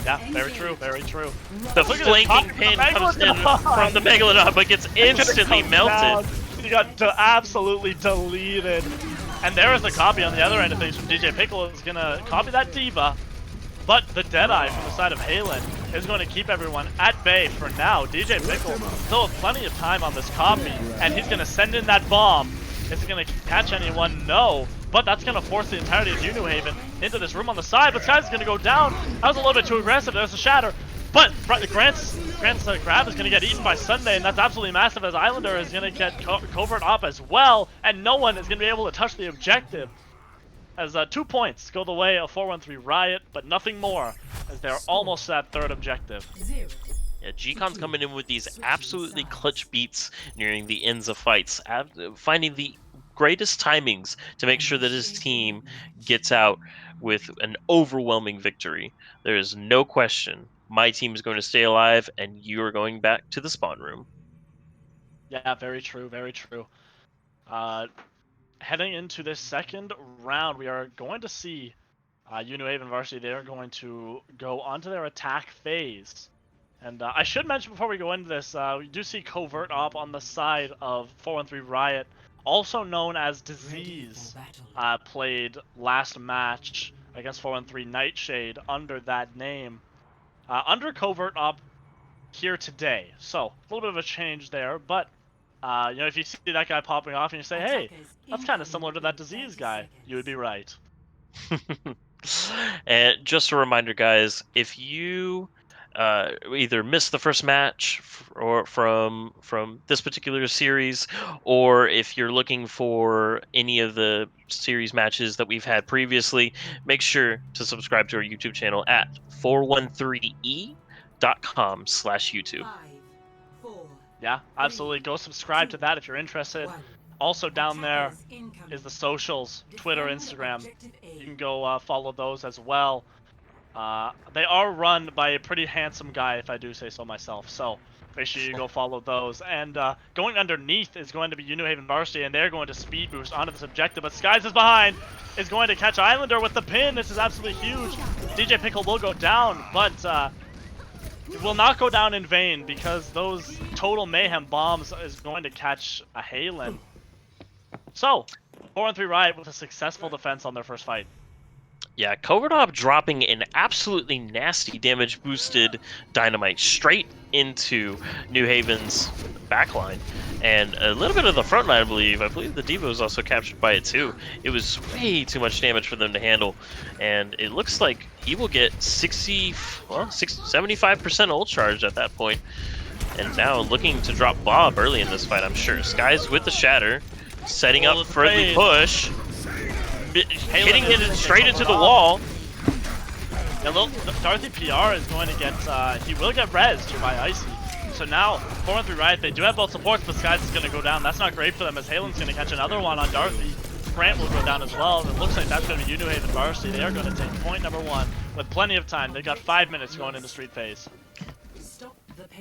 Yeah, very true, very true. The flanking pin comes in from the Megalodon, but gets instantly melted. He got absolutely deleted. And there is the copy on the other end of things from DJ Pickle. Is going to copy that Diva. But the Deadeye from the side of Halen is going to keep everyone at bay for now. DJ Pickle still have plenty of time on this copy. And he's going to send in that bomb. Is it going to catch anyone? No. But that's going to force the entirety of UNew into this room on the side. But Sky's going to go down. That was a little bit too aggressive. There's a shatter. But Grant's grab is going to get eaten by Sunday, and that's absolutely massive, as Islander is going to get Covert Op as well, and no one is going to be able to touch the objective. As 2 points go the way of 413 Riot, but nothing more, as they're almost at third objective. Yeah, G-Con's coming in with these absolutely clutch beats nearing the ends of fights, finding the greatest timings to make sure that his team gets out with an overwhelming victory. There is no question my team is going to stay alive, and you are going back to the spawn room. Yeah, very true, very true. Heading into this second round, we are going to see UNew and Varsity. They are going to go onto their attack phase. And I should mention before we go into this, we do see Covert Op on the side of 413 Riot, also known as Disease, played last match against 413 Nightshade under that name. Under Covert Op here today, so a little bit of a change there, but you know, if you see that guy popping off and you say, hey, that's kind of similar to that Disease guy, you would be right. And just a reminder, guys, if you either missed the first match or from this particular series, or if you're looking for any of the series matches that we've had previously, make sure to subscribe to our YouTube channel at 413e.com/YouTube. Yeah, absolutely. Go subscribe to that if you're interested. Also down there is the socials, Twitter, Instagram. You can go follow those as well. They are run by a pretty handsome guy, if I do say so myself. So make sure you go follow those. And going underneath is going to be UNew Varsity, and they're going to speed boost onto this objective. But Skies is behind, is going to catch Islander with the pin. This is absolutely huge. DJ Pickle will go down, but it will not go down in vain, because those Total Mayhem bombs is going to catch a Halen. So 413 Riot with a successful defense on their first fight. Yeah, Covert Op dropping an absolutely nasty damage boosted dynamite straight into New Haven's backline. And a little bit of the front line, I believe. I believe the Diva was also captured by it too. It was way too much damage for them to handle. And it looks like he will get 75% ult charge at that point. And now looking to drop Bob early in this fight, I'm sure. Skies with the shatter, setting up for the push. Hitting it straight into the wall. Yeah, Darthy PR is going to get, he will get rezzed here by Icy. So now, 413 Riot, they do have both supports, but Skies is going to go down. That's not great for them, as Halen's going to catch another one on Darthy. Grant will go down as well. It looks like that's going to be UNew Varsity. They are going to take point number 1 with plenty of time. They've got 5 minutes going into street phase.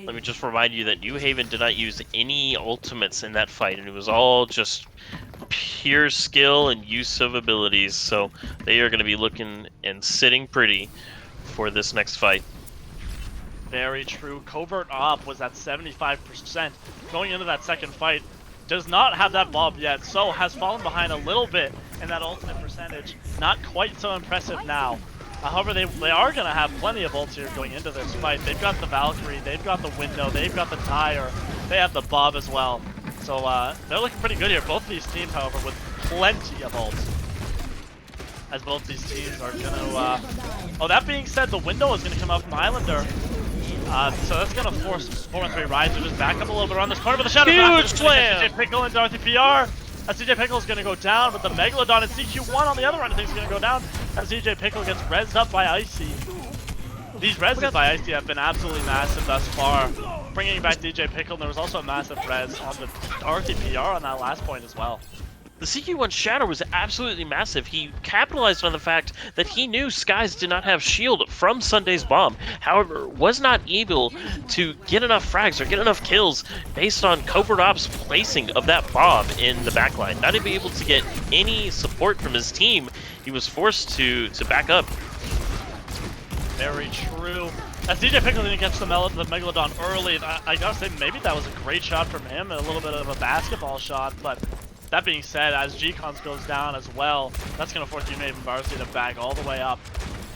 Let me just remind you that New Haven did not use any ultimates in that fight, and it was all just pure skill and use of abilities. So they are going to be looking and sitting pretty for this next fight. Very true. Covert Op was at 75% going into that second fight. Does not have that Bob yet, so has fallen behind a little bit in that ultimate percentage. Not quite so impressive now. However, they are going to have plenty of ults here going into this fight. They've got the Valkyrie, they've got the Window, they've got the Tire, they have the Bob as well. So they're looking pretty good here. Both of these teams, however, with plenty of ults. As both these teams are going to... Oh, that being said, the Window is going to come out from Islander. So that's going to force 413 Riot to just back up a little bit around this corner. But the Shadow Huge slam! CJ Pickle and Darthy PR. CJ Pickle is going to go down, but the Megalodon and CQ1 on the other end of things is going to go down as CJ Pickle gets rezzed up by Icy. These reses by Icy have been absolutely massive thus far. Bringing back DJ Pickle, and there was also a massive res on the Dorothy PR on that last point as well. The CQ1 Shatter was absolutely massive. He capitalized on the fact that he knew Skies did not have shield from Sunday's bomb. However, was not able to get enough frags or get enough kills based on Covert Ops' placing of that bomb in the backline. Not even able to get any support from his team. He was forced to back up. Very true. As DJ Pickle didn't catch the Megalodon early, I gotta say maybe that was a great shot from him and a little bit of a basketball shot, but that being said, as G-Cons goes down as well, that's going to force UNew and Varsity to back all the way up.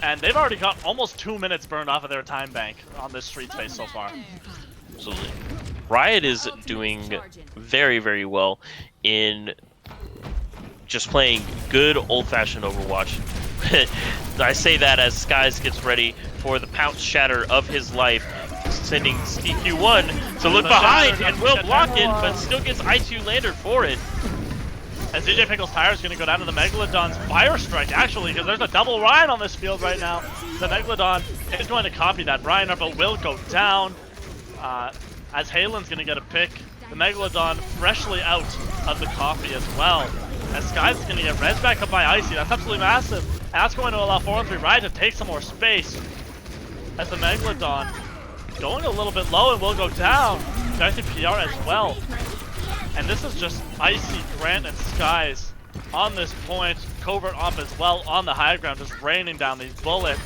And they've already got almost 2 minutes burned off of their time bank on this street space so far. Absolutely. Riot is doing very, very well in just playing good old-fashioned Overwatch. I say that as Skies gets ready for the pounce shatter of his life, sending CQ1 to look behind and will block it, but still gets I2 lander for it. As DJ Pickle's tire is going to go down to the Megalodon's Fire Strike, actually, because there's a double Ryan on this field right now. The Megalodon is going to copy that. Brian Arbo will go down. As Halen's going to get a pick. The Megalodon freshly out of the copy as well. As Skies is going to get res back up by Icy. That's absolutely massive. And that's going to allow 4-on-3 Riot to take some more space. As the Megalodon going a little bit low and will go down. Darcy PR as well. And this is just Icy, Grant, and Skies on this point. Covert Op as well on the high ground, just raining down these bullets.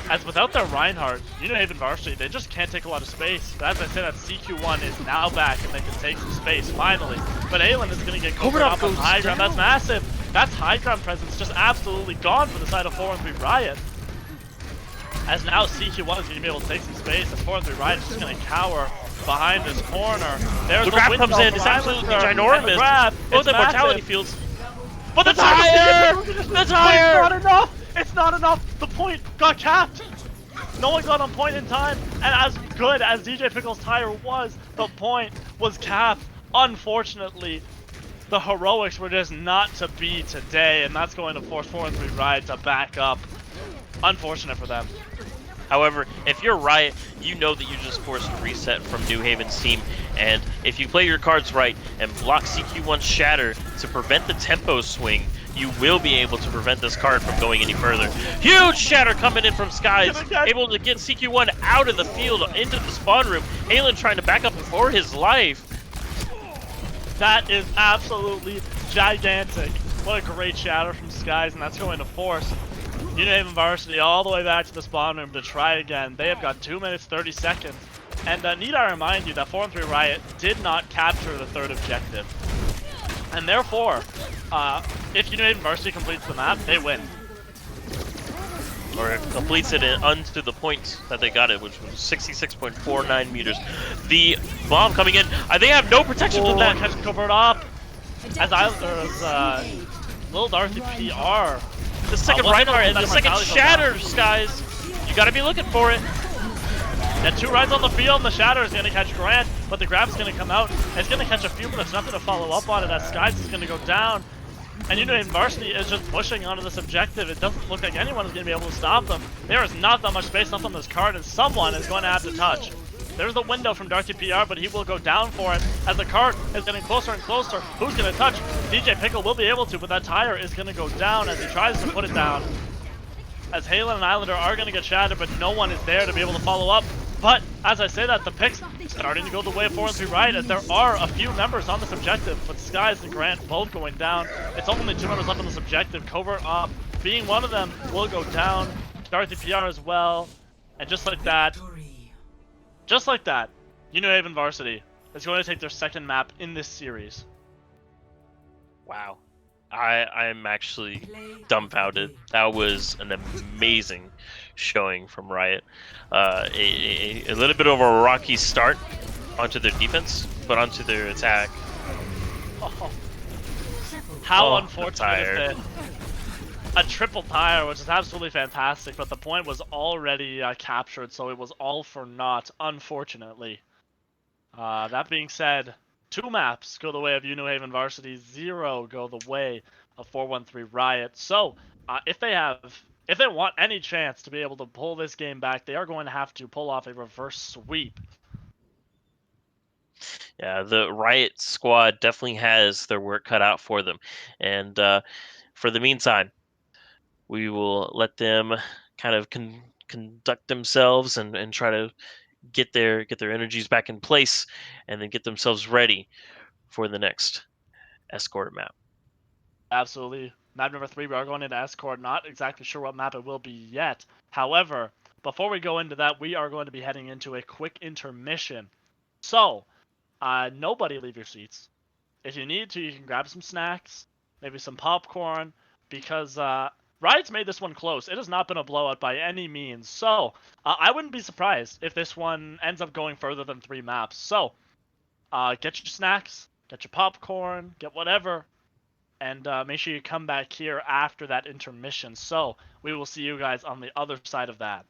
As without their Reinhardt, UNew Varsity, they just can't take a lot of space. But as I said, that CQ1 is now back and they can take some space, finally. But Aelin is going to get Covert Op on high ground. That's massive. That's high ground presence just absolutely gone for the side of 4-on-3 Riot. As now CQ1 is going to be able to take some space, as 4-on-3 Riot is just going to cower behind this corner. There's the grab comes in, it's absolutely ginormous. Both the mortality fields. But the tire! The tire! It's not enough! It's not enough! The point got capped! No one got on point in time, and as good as DJ Pickle's tire was, the point was capped. Unfortunately, the heroics were just not to be today, and that's going to force 4-on-3 Riot to back up. Unfortunate for them. However, if you're Riot, you know that you just forced a reset from New Haven's team, and if you play your cards right and block CQ1 Shatter to prevent the tempo swing, you will be able to prevent this card from going any further. Huge Shatter coming in from Skies, able to get CQ1 out of the field into the spawn room. Halen trying to back up for his life. That is absolutely gigantic. What a great Shatter from Skies, and that's going to force UNew Varsity all the way back to the spawn room to try again. They have got 2 minutes 30 seconds. And need I remind you that 4-on-3 Riot did not capture the third objective. And therefore, if UNew Varsity completes the map, they win. Or completes it onto the point that they got it, which was 66.49 meters. The bomb coming in, they have no protection from that. Catch Covert Op. As there's Lil Darcy PR. The second Reinhardt and the second Shatter, Skies. You gotta be looking for it. Yeah, 2 rides on the field, and the Shatter is going to catch Grant, but the grab's going to come out. It's going to catch a few, but it's nothing to follow up on it as Skies is going to go down. And UNew Varsity is just pushing onto this objective. It doesn't look like anyone is going to be able to stop them. There is not that much space left on this card, and someone is going to have to touch. There's the window from Darcy PR, but he will go down for it as the card is getting closer and closer. Who's going to touch? DJ Pickle will be able to, but that tire is going to go down as he tries to put it down. As Halen and Islander are going to get shattered, but no one is there to be able to follow up. But as I say that, the picks starting to go the way of 4-on-3 Riot, as there are a few members on this objective, but Skies and Grant both going down. It's only 2 members left on this objective. Covert Op being one of them will go down. Darcy PR as well. And just like that, UNew Varsity is going to take their second map in this series. Wow. I'm actually dumbfounded. That was an amazing showing from Riot. A little bit of a rocky start onto their defense, but onto their attack. Oh. How unfortunate is it? A triple tire, which is absolutely fantastic, but the point was already captured, so it was all for naught, unfortunately. That being said, 2 maps go the way of UNew Varsity, 0 go the way of 4-1-3 Riot. So, if they have if they want any chance to be able to pull this game back, they are going to have to pull off a reverse sweep. Yeah, the Riot squad definitely has their work cut out for them. And for the meantime, we will let them kind of conduct themselves and try to get their energies back in place and then get themselves ready for the next escort map. Absolutely. Map number 3, we are going into Escort. Not exactly sure what map it will be yet. However, before we go into that, we are going to be heading into a quick intermission. So, nobody leave your seats. If you need to, you can grab some snacks, maybe some popcorn, because Riot's made this one close. It has not been a blowout by any means. So, I wouldn't be surprised if this one ends up going further than 3 maps. So, get your snacks, get your popcorn, get whatever, and make sure you come back here after that intermission. So we will see you guys on the other side of that.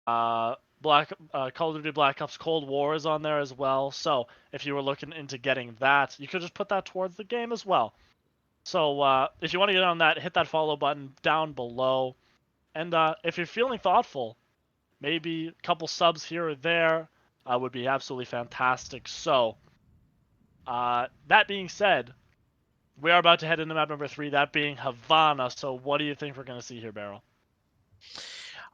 Call of Duty Black Ops Cold War is on there as well. So if you were looking into getting that, you could just put that towards the game as well. So if you want to get on that, hit that follow button down below. And if you're feeling thoughtful, maybe a couple subs here or there would be absolutely fantastic. So that being said, we are about to head into map number 3, that being Havana. So what do you think we're going to see here, Beryl?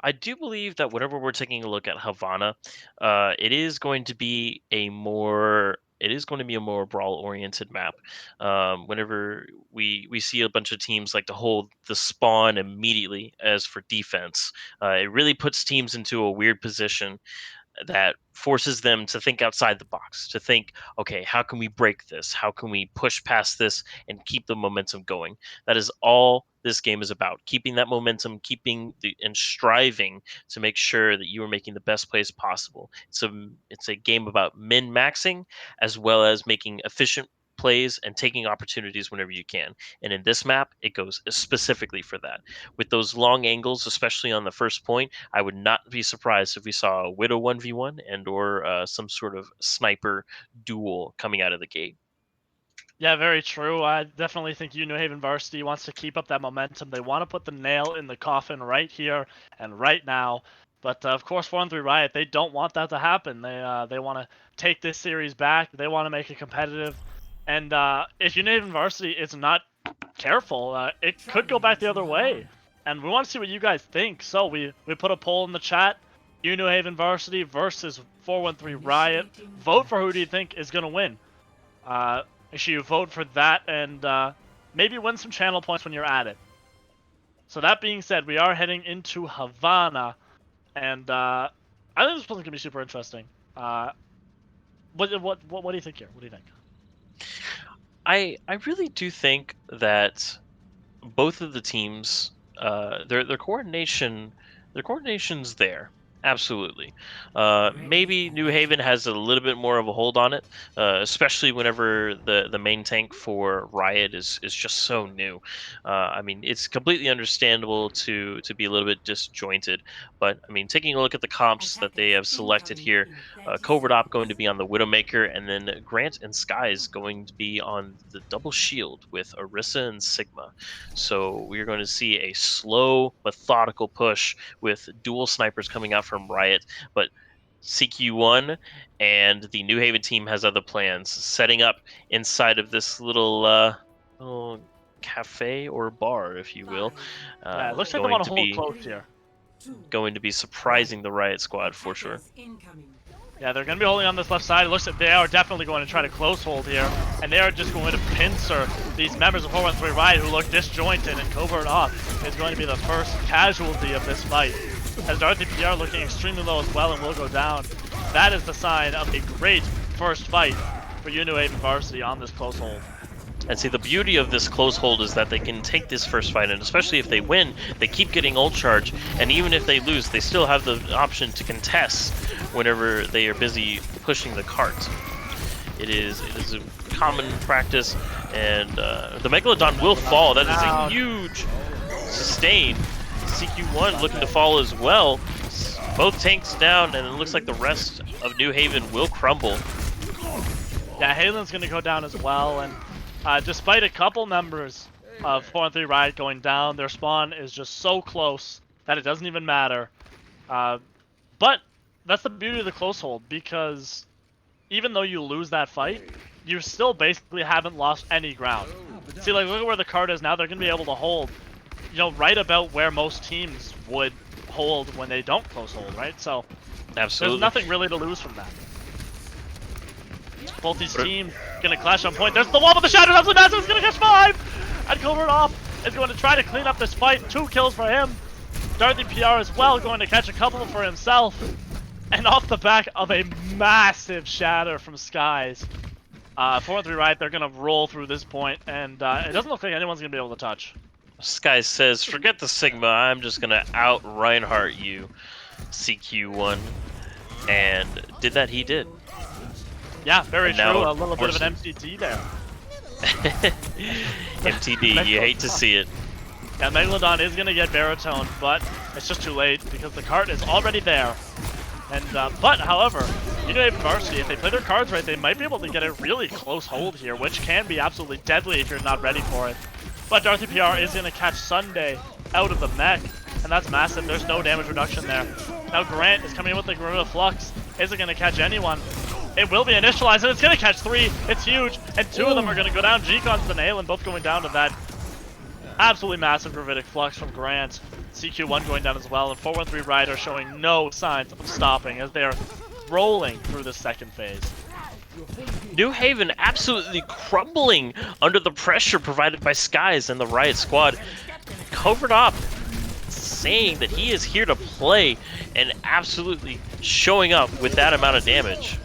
I do believe that whenever we're taking a look at Havana, it is going to be a more brawl-oriented map. Whenever we see a bunch of teams like to hold the spawn immediately as for defense, it really puts teams into a weird position that forces them to think outside the box, to think, okay, how can we break this? How can we push past this and keep the momentum going? That is all this game is about. Keeping that momentum, and striving to make sure that you are making the best plays possible. It's a game about min-maxing as well as making efficient plays and taking opportunities whenever you can. And in this map, it goes specifically for that. With those long angles, especially on the first point, I would not be surprised if we saw a Widow 1v1 and or some sort of sniper duel coming out of the gate. Yeah, very true. I definitely think UNew Varsity wants to keep up that momentum. They want to put the nail in the coffin right here and right now. But of course, 4-3 Riot, they don't want that to happen. They want to take this series back. They want to make it competitive. And if UNew Varsity is not careful, it could go back the other way. And we want to see what you guys think. So we put a poll in the chat. UNew Varsity versus 4-3 Riot. Vote for who do you think is going to win. Make sure you vote for that and maybe win some channel points when you're at it. So that being said, we are heading into Havana, and I think this one's gonna be super interesting. What do you think here? What do you think? I really do think that both of the teams, their coordination's there. Absolutely. Maybe New Haven has a little bit more of a hold on it, especially whenever the main tank for Riot is just so new. I mean, it's completely understandable to be a little bit disjointed, but I mean, taking a look at the comps that they have selected here, Covert Op going to be on the Widowmaker, and then Grant and Skies going to be on the double shield with Orisa and Sigma. So we're going to see a slow, methodical push with dual snipers coming out from Riot, but CQ1 and the New Haven team has other plans, setting up inside of this little cafe or bar, if you will. Yeah, it looks like they want to hold close here. Going to be surprising the Riot squad for sure. Yeah, they're going to be holding on this left side. It looks like they are definitely going to try to close hold here. And they are just going to pincer these members of 4-1-3 Riot who look disjointed, and Covert Op is going to be the first casualty of this fight. As Darthy PR looking extremely low as well and will go down. That is the sign of a great first fight for UNew Varsity on this close hold. And see, the beauty of this close hold is that they can take this first fight, and especially if they win, they keep getting ult charge, and even if they lose, they still have the option to contest whenever they are busy pushing the cart. It is a common practice, and the Megalodon will fall. That is a huge sustain. CQ1 looking to fall as well. Both tanks down, and it looks like the rest of New Haven will crumble. Yeah, Halen's going to go down as well, and despite a couple members of 4-3 Riot going down, their spawn is just so close that it doesn't even matter. But that's the beauty of the close hold, because even though you lose that fight, you still basically haven't lost any ground. See, like, look at where the card is now. They're going to be able to hold, you know, right about where most teams would hold when they don't close hold, right? So absolutely, there's nothing really to lose from that. Both these teams gonna clash on point. There's the wall with the shadow. Absolutely massive. It's gonna catch 5. And Covert Op is going to try to clean up this fight. 2 kills for him. Darthy PR as well, going to catch a couple for himself. And off the back of a massive shatter from Skies, 4-3 Riot, they're gonna roll through this point, and it doesn't look like anyone's gonna be able to touch. Skies says, "Forget the Sigma. I'm just gonna out Reinhardt you, CQ1," and did that. He did. Yeah, very and true. Now, a little bit of an MTT there. MTD, you hate to see it. Yeah, Megalodon is going to get Baritone, but it's just too late because the cart is already there. And but, however, UNew Varsity, if they play their cards right, they might be able to get a really close hold here, which can be absolutely deadly if you're not ready for it. But Darcy PR is going to catch Sunday out of the mech, and that's massive. There's no damage reduction there. Now Grant is coming in with the Gorilla Flux. Is it going to catch anyone? It will be initialized, and it's going to catch 3. It's huge, and 2 of them are going to go down. G-Cons and Halen both going down to that absolutely massive Gravitic Flux from Grant. CQ1 going down as well, and 413 Riot are showing no signs of stopping as they are rolling through the second phase. New Haven absolutely crumbling under the pressure provided by Skies and the Riot squad. Covered up, saying that he is here to play and absolutely showing up with that amount of damage.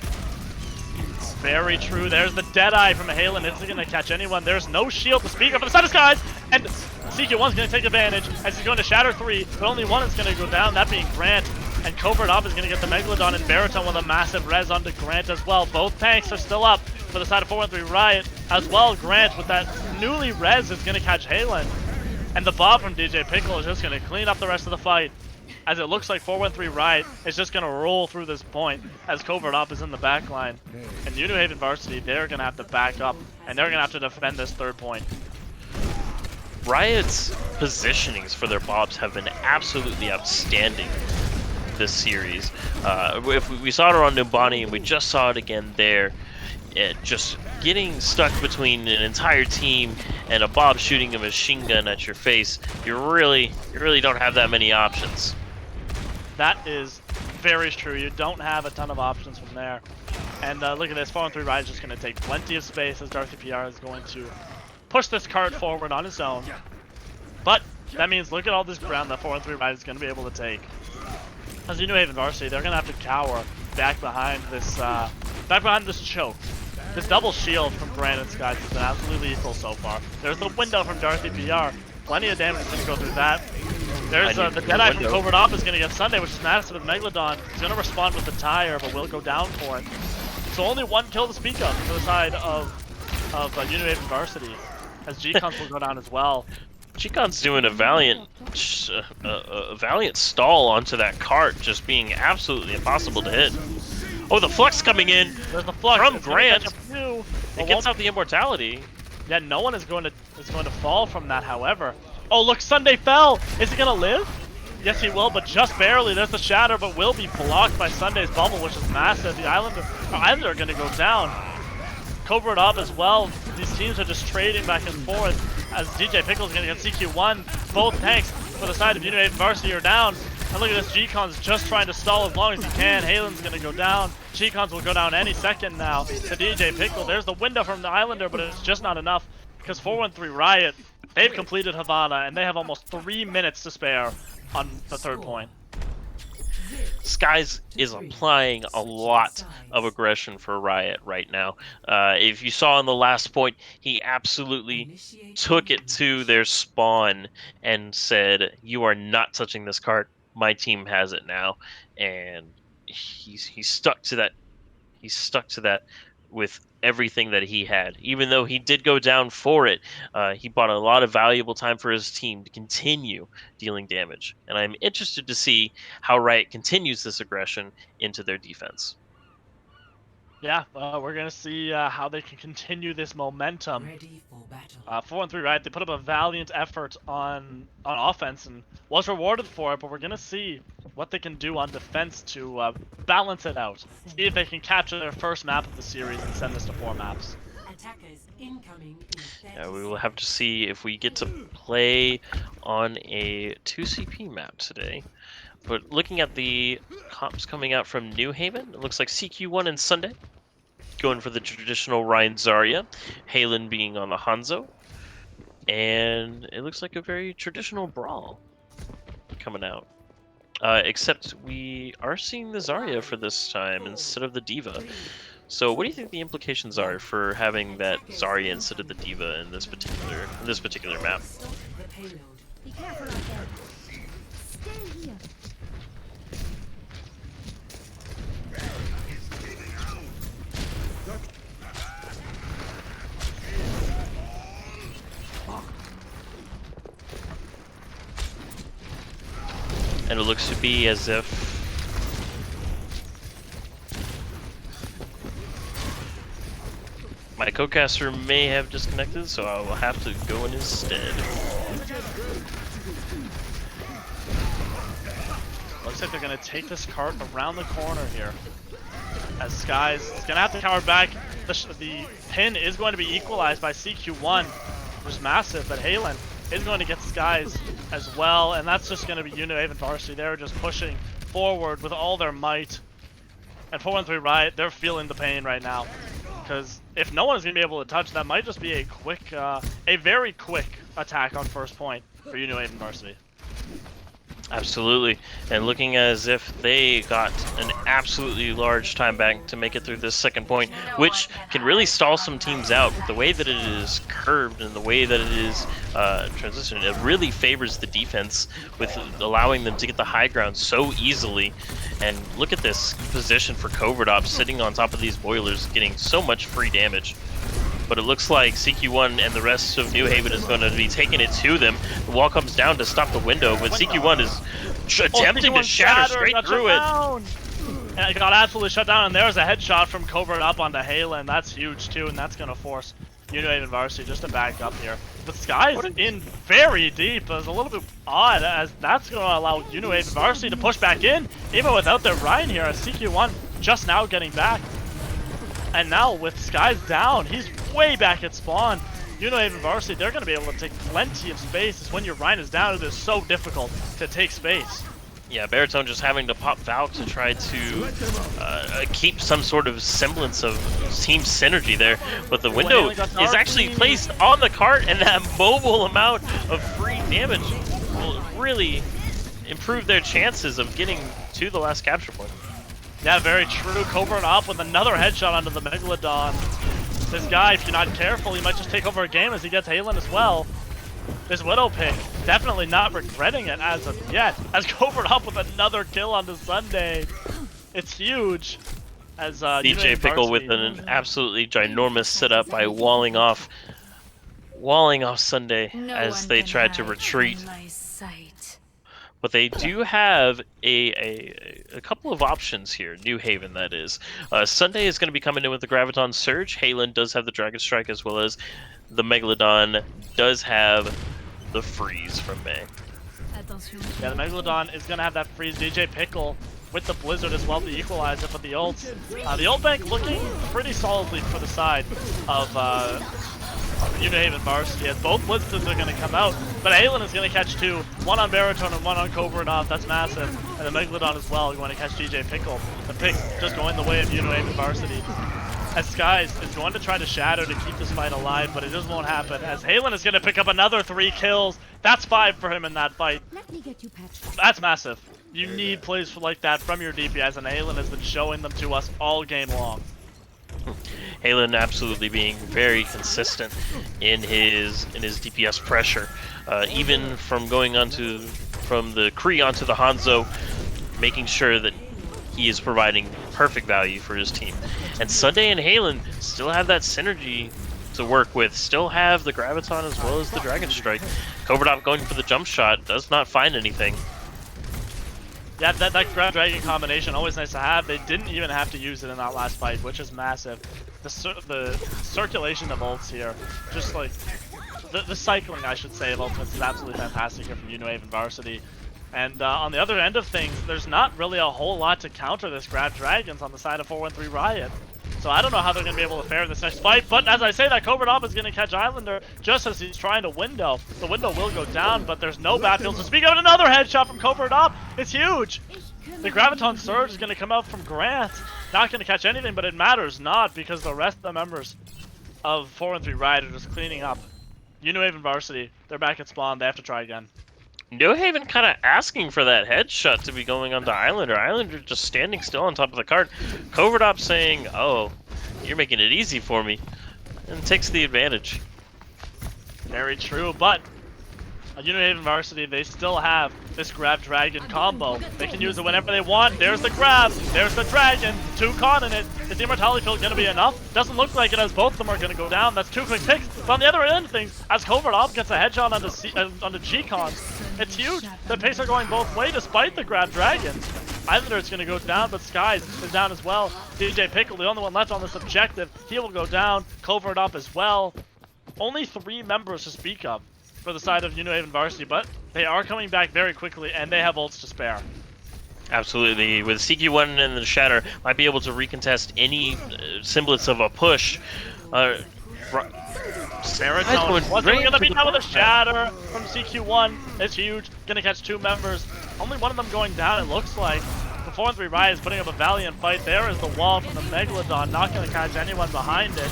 Very true. There's the Deadeye from Halen. Isn't going to catch anyone. There's no shield to speak of for the side of Skies. And CQ1's going to take advantage as he's going to shatter 3, but only one is going to go down, that being Grant. And Covert Up is going to get the Megalodon, and Baritone with a massive res onto Grant as well. Both tanks are still up for the side of 413 Riot as well. Grant with that newly res is going to catch Halen. And the Bob from DJ Pickle is just going to clean up the rest of the fight, as it looks like 413 Riot is just going to roll through this point as Covert Up is in the back line. And UNew Haven Varsity, they're going to have to back up, and they're going to have to defend this third point. Riot's positionings for their Bobs have been absolutely outstanding this series. If we saw it on Numbani, and we just saw it again there. Just getting stuck between an entire team and a Bob shooting a machine gun at your face, you really don't have that many options. That is very true. You don't have a ton of options from there. And look at this, 413 Riot is just going to take plenty of space as Darcy PR is going to push this cart forward on his own. But that means look at all this ground that 413 Riot is going to be able to take. As UNew Haven Varsity, they're going to have to cower back behind this choke. This double shield from Grant and Skies has been absolutely lethal so far. There's the window from Darcy PR. Plenty of damage is going to go through that. There's the Deadeye from Covert Up is going to get Sunday, which is massive with Megalodon. He's going to respond with the tire, but will go down for it. So only 1 kill to speak of for the side of UNew Haven Varsity, as G-Cons will go down as well. G-Con's doing a valiant stall onto that cart, just being absolutely impossible to hit. Oh, the Flux coming in. There's the Flux from Grant. It gets out the immortality. Yeah, no one is going to fall from that. However, oh look, Sunday fell. Is he gonna live? Yes, he will, but just barely. There's the shatter, but will be blocked by Sunday's bubble, which is massive. The Islander are going to go down. Covert Up as well. These teams are just trading back and forth as DJ Pickle's going to get CQ1. Both tanks for the side of UNew Haven Varsity are down. And look at this, G-Con's just trying to stall as long as he can. Halen's going to go down. G-Cons will go down any second now to DJ Pickle. There's the window from the Islander, but it's just not enough because 413 Riot, they've completed Havana, and they have almost 3 minutes to spare on the third point. Skies is applying a lot of aggression for Riot right now. If you saw in the last point, he absolutely took it to their spawn and said, "You are not touching this cart. My team has it now." And he's stuck to that. He's stuck to that with everything that he had. Even though he did go down for it, he bought a lot of valuable time for his team to continue dealing damage. And I'm interested to see how Riot continues this aggression into their defense. Yeah, we're going to see how they can continue this momentum. 413 Riot, they put up a valiant effort on offense and was rewarded for it, but we're going to see what they can do on defense to balance it out. See if they can capture their first map of the series and send this to 4 maps. Yeah, we will have to see if we get to play on a 2CP map today. But looking at the comps coming out from New Haven, it looks like CQ1 and Sunday going for the traditional Ryan Zarya, Halen being on the Hanzo, and it looks like a very traditional brawl coming out. Except we are seeing the Zarya for this time instead of the Diva. So what do you think the implications are for having that Zarya instead of the Diva in this particular map? Be careful out there. Stay here. And it looks to be as if my Codecaster may have disconnected, so I will have to go in instead. Looks like they're going to take this cart around the corner here. As Skies is going to have to cower back. The pin is going to be equalized by CQ1, which is massive, but Halen is going to get Skies as well, and that's just going to be UNew and Varsity. They're just pushing forward with all their might. And 413 Riot, they're feeling the pain right now. Because if no one's going to be able to touch, that might just be a quick, a very quick attack on first point for UNew and Varsity. Absolutely, and looking as if they got an absolutely large time bank to make it through this second point, which can really stall some teams out. The way that it is curved and the way that it is transitioned, it really favors the defense with allowing them to get the high ground so easily. And look at this position for Covert sitting on top of these boilers, getting so much free damage. But it looks like CQ1 and the rest of New Haven is going to be taking it to them. The wall comes down to stop the window, but CQ1 is attempting to shatter straight through it. And it got absolutely shut down, and there's a headshot from Covert up onto Halen. That's huge too, and that's going to force UNew and Varsity just to back up here. But Sky's in very deep. It's a little bit odd, as that's going to allow UNew and Varsity to push back in, even without their Ryan here, as CQ1 just now getting back. And now with Skies down, he's way back at spawn. UNew and Varsity, they're going to be able to take plenty of space. It's when your Ryan is down, it is so difficult to take space. Yeah, Baritone just having to pop Valk to try to keep some sort of semblance of team synergy there. But the window is actually placed on the cart, and that mobile amount of free damage will really improve their chances of getting to the last capture point. Yeah, very true. Covert up with another headshot onto the Megalodon. This guy, if you're not careful, he might just take over a game as he gets Halen as well. This Widow pick, definitely not regretting it as of yet. As Covert up with another kill on the Sunday. It's huge. As DJ Pickle with an absolutely ginormous setup by walling off Sunday as they tried to retreat. But they do have a couple of options here. New Haven, that is. Sunday is going to be coming in with the Graviton Surge. Halen does have the Dragon Strike, as well as the Megalodon does have the Freeze from May. Yeah, the Megalodon is going to have that Freeze. DJ Pickle with the Blizzard as well to equalize it, but the ult bank looking pretty solidly for the side of UNew and Varsity, as both Blizzards are going to come out, but Halen is going to catch two, one on Baritone and one on Covert off. That's massive, and the Megalodon as well going to catch DJ Pickle. The pick just going the way of UNew and Varsity. As Skies is going to try to shadow to keep this fight alive, but it just won't happen, as Halen is going to pick up another 3 kills. That's 5 for him in that fight. Let me get you patched. That's massive. You need plays like that from your DPS, and Halen has been showing them to us all game long. Halen absolutely being very consistent in his DPS pressure, even from going from the Kree onto the Hanzo, making sure that he is providing perfect value for his team. And Sunday and Halen still have that synergy to work with, still have the Graviton as well as the Dragon Strike. Covert going for the jump shot, does not find anything. Yeah, that Grab Dragon combination, always nice to have. They didn't even have to use it in that last fight, which is massive. The circulation of ults here, just like, the cycling, I should say, of ultimates is absolutely fantastic here from UNew and Varsity. And on the other end of things, there's not really a whole lot to counter this Grab Dragons on the side of 413 Riot. So I don't know how they're going to be able to fare in this next fight, but as I say that, Covert is going to catch Islander just as he's trying to window. The window will go down, but there's no battlefield to speak of. Another headshot from Covert. It's huge. The Graviton Surge is going to come out from Grant. Not going to catch anything, but it matters not, because the rest of the members of 413 Riot are just cleaning up. UNew and Varsity, they're back at spawn. They have to try again. New Haven kind of asking for that headshot to be going onto Islander. Islander just standing still on top of the cart. Covert saying, "Oh, you're making it easy for me," and takes the advantage. Very true, but UNew and Varsity, they still have this Grab Dragon combo. They can use it whenever they want. There's the grab, there's the dragon, 2 caught in it. Is the immortality field going to be enough? Doesn't look like it, as both of them are going to go down. That's 2 quick picks. But on the other end of things, as Covert gets a headshot onto G-Con, it's huge. The picks are going both ways despite the Grab Dragon. Islander is going to go down, but Skies is down as well. DJ Pickle, the only one left on this objective, he will go down. Covert up as well. Only 3 members to speak of for the side of UNew Varsity, but they are coming back very quickly, and they have ults to spare. Absolutely. With CQ1 and the Shatter, might be able to recontest any semblance of a push. Baritone wasn't going to be done with a Shatter from CQ1. It's huge. Going to catch 2 members. Only one of them going down, it looks like. The 4-3 Riot is putting up a valiant fight. There is the wall from the Megalodon. Not going to catch anyone behind it.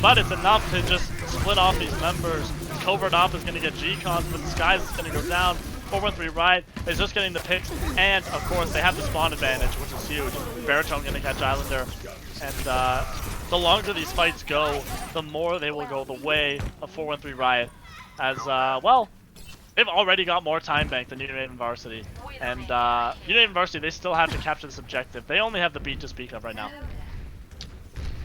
But it's enough to just split off these members. Covert Op is going to get G-Cons, but Skies is going to go down. 4-1-3 Riot is just getting the picks, and of course they have the spawn advantage, which is huge. Baritone going to catch Islander, and the longer these fights go, the more they will go the way of 4-1-3 Riot, as well, they've already got more time bank than UNew Varsity, and UNew Varsity, they still have to capture this objective. They only have the beat to speak of right now.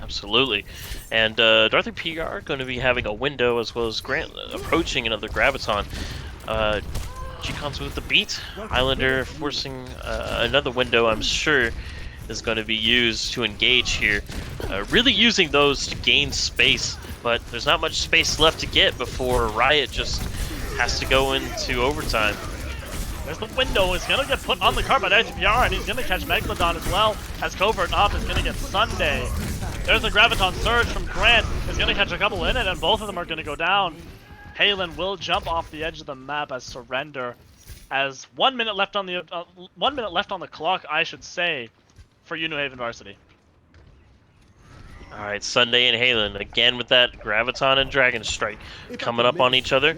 Absolutely. And Darther PR going to be having a window, as well as Grant approaching another Graviton. G-Cons with the beat. Islander forcing another window, I'm sure, is going to be used to engage here. Really using those to gain space, but there's not much space left to get before Riot just has to go into overtime. There's the window, is going to get put on the cart by ITPR, and he's going to catch Megalodon as well, as Covert Op is going to get Sunday. There's the Graviton Surge from Grant, is going to catch a couple in it, and both of them are going to go down. Halen will jump off the edge of the map as surrender, as 1 minute left on the 1 minute left on the clock, I should say, for UNew Varsity. All right, Sunday and Halen again with that Graviton and Dragon Strike coming up on each other.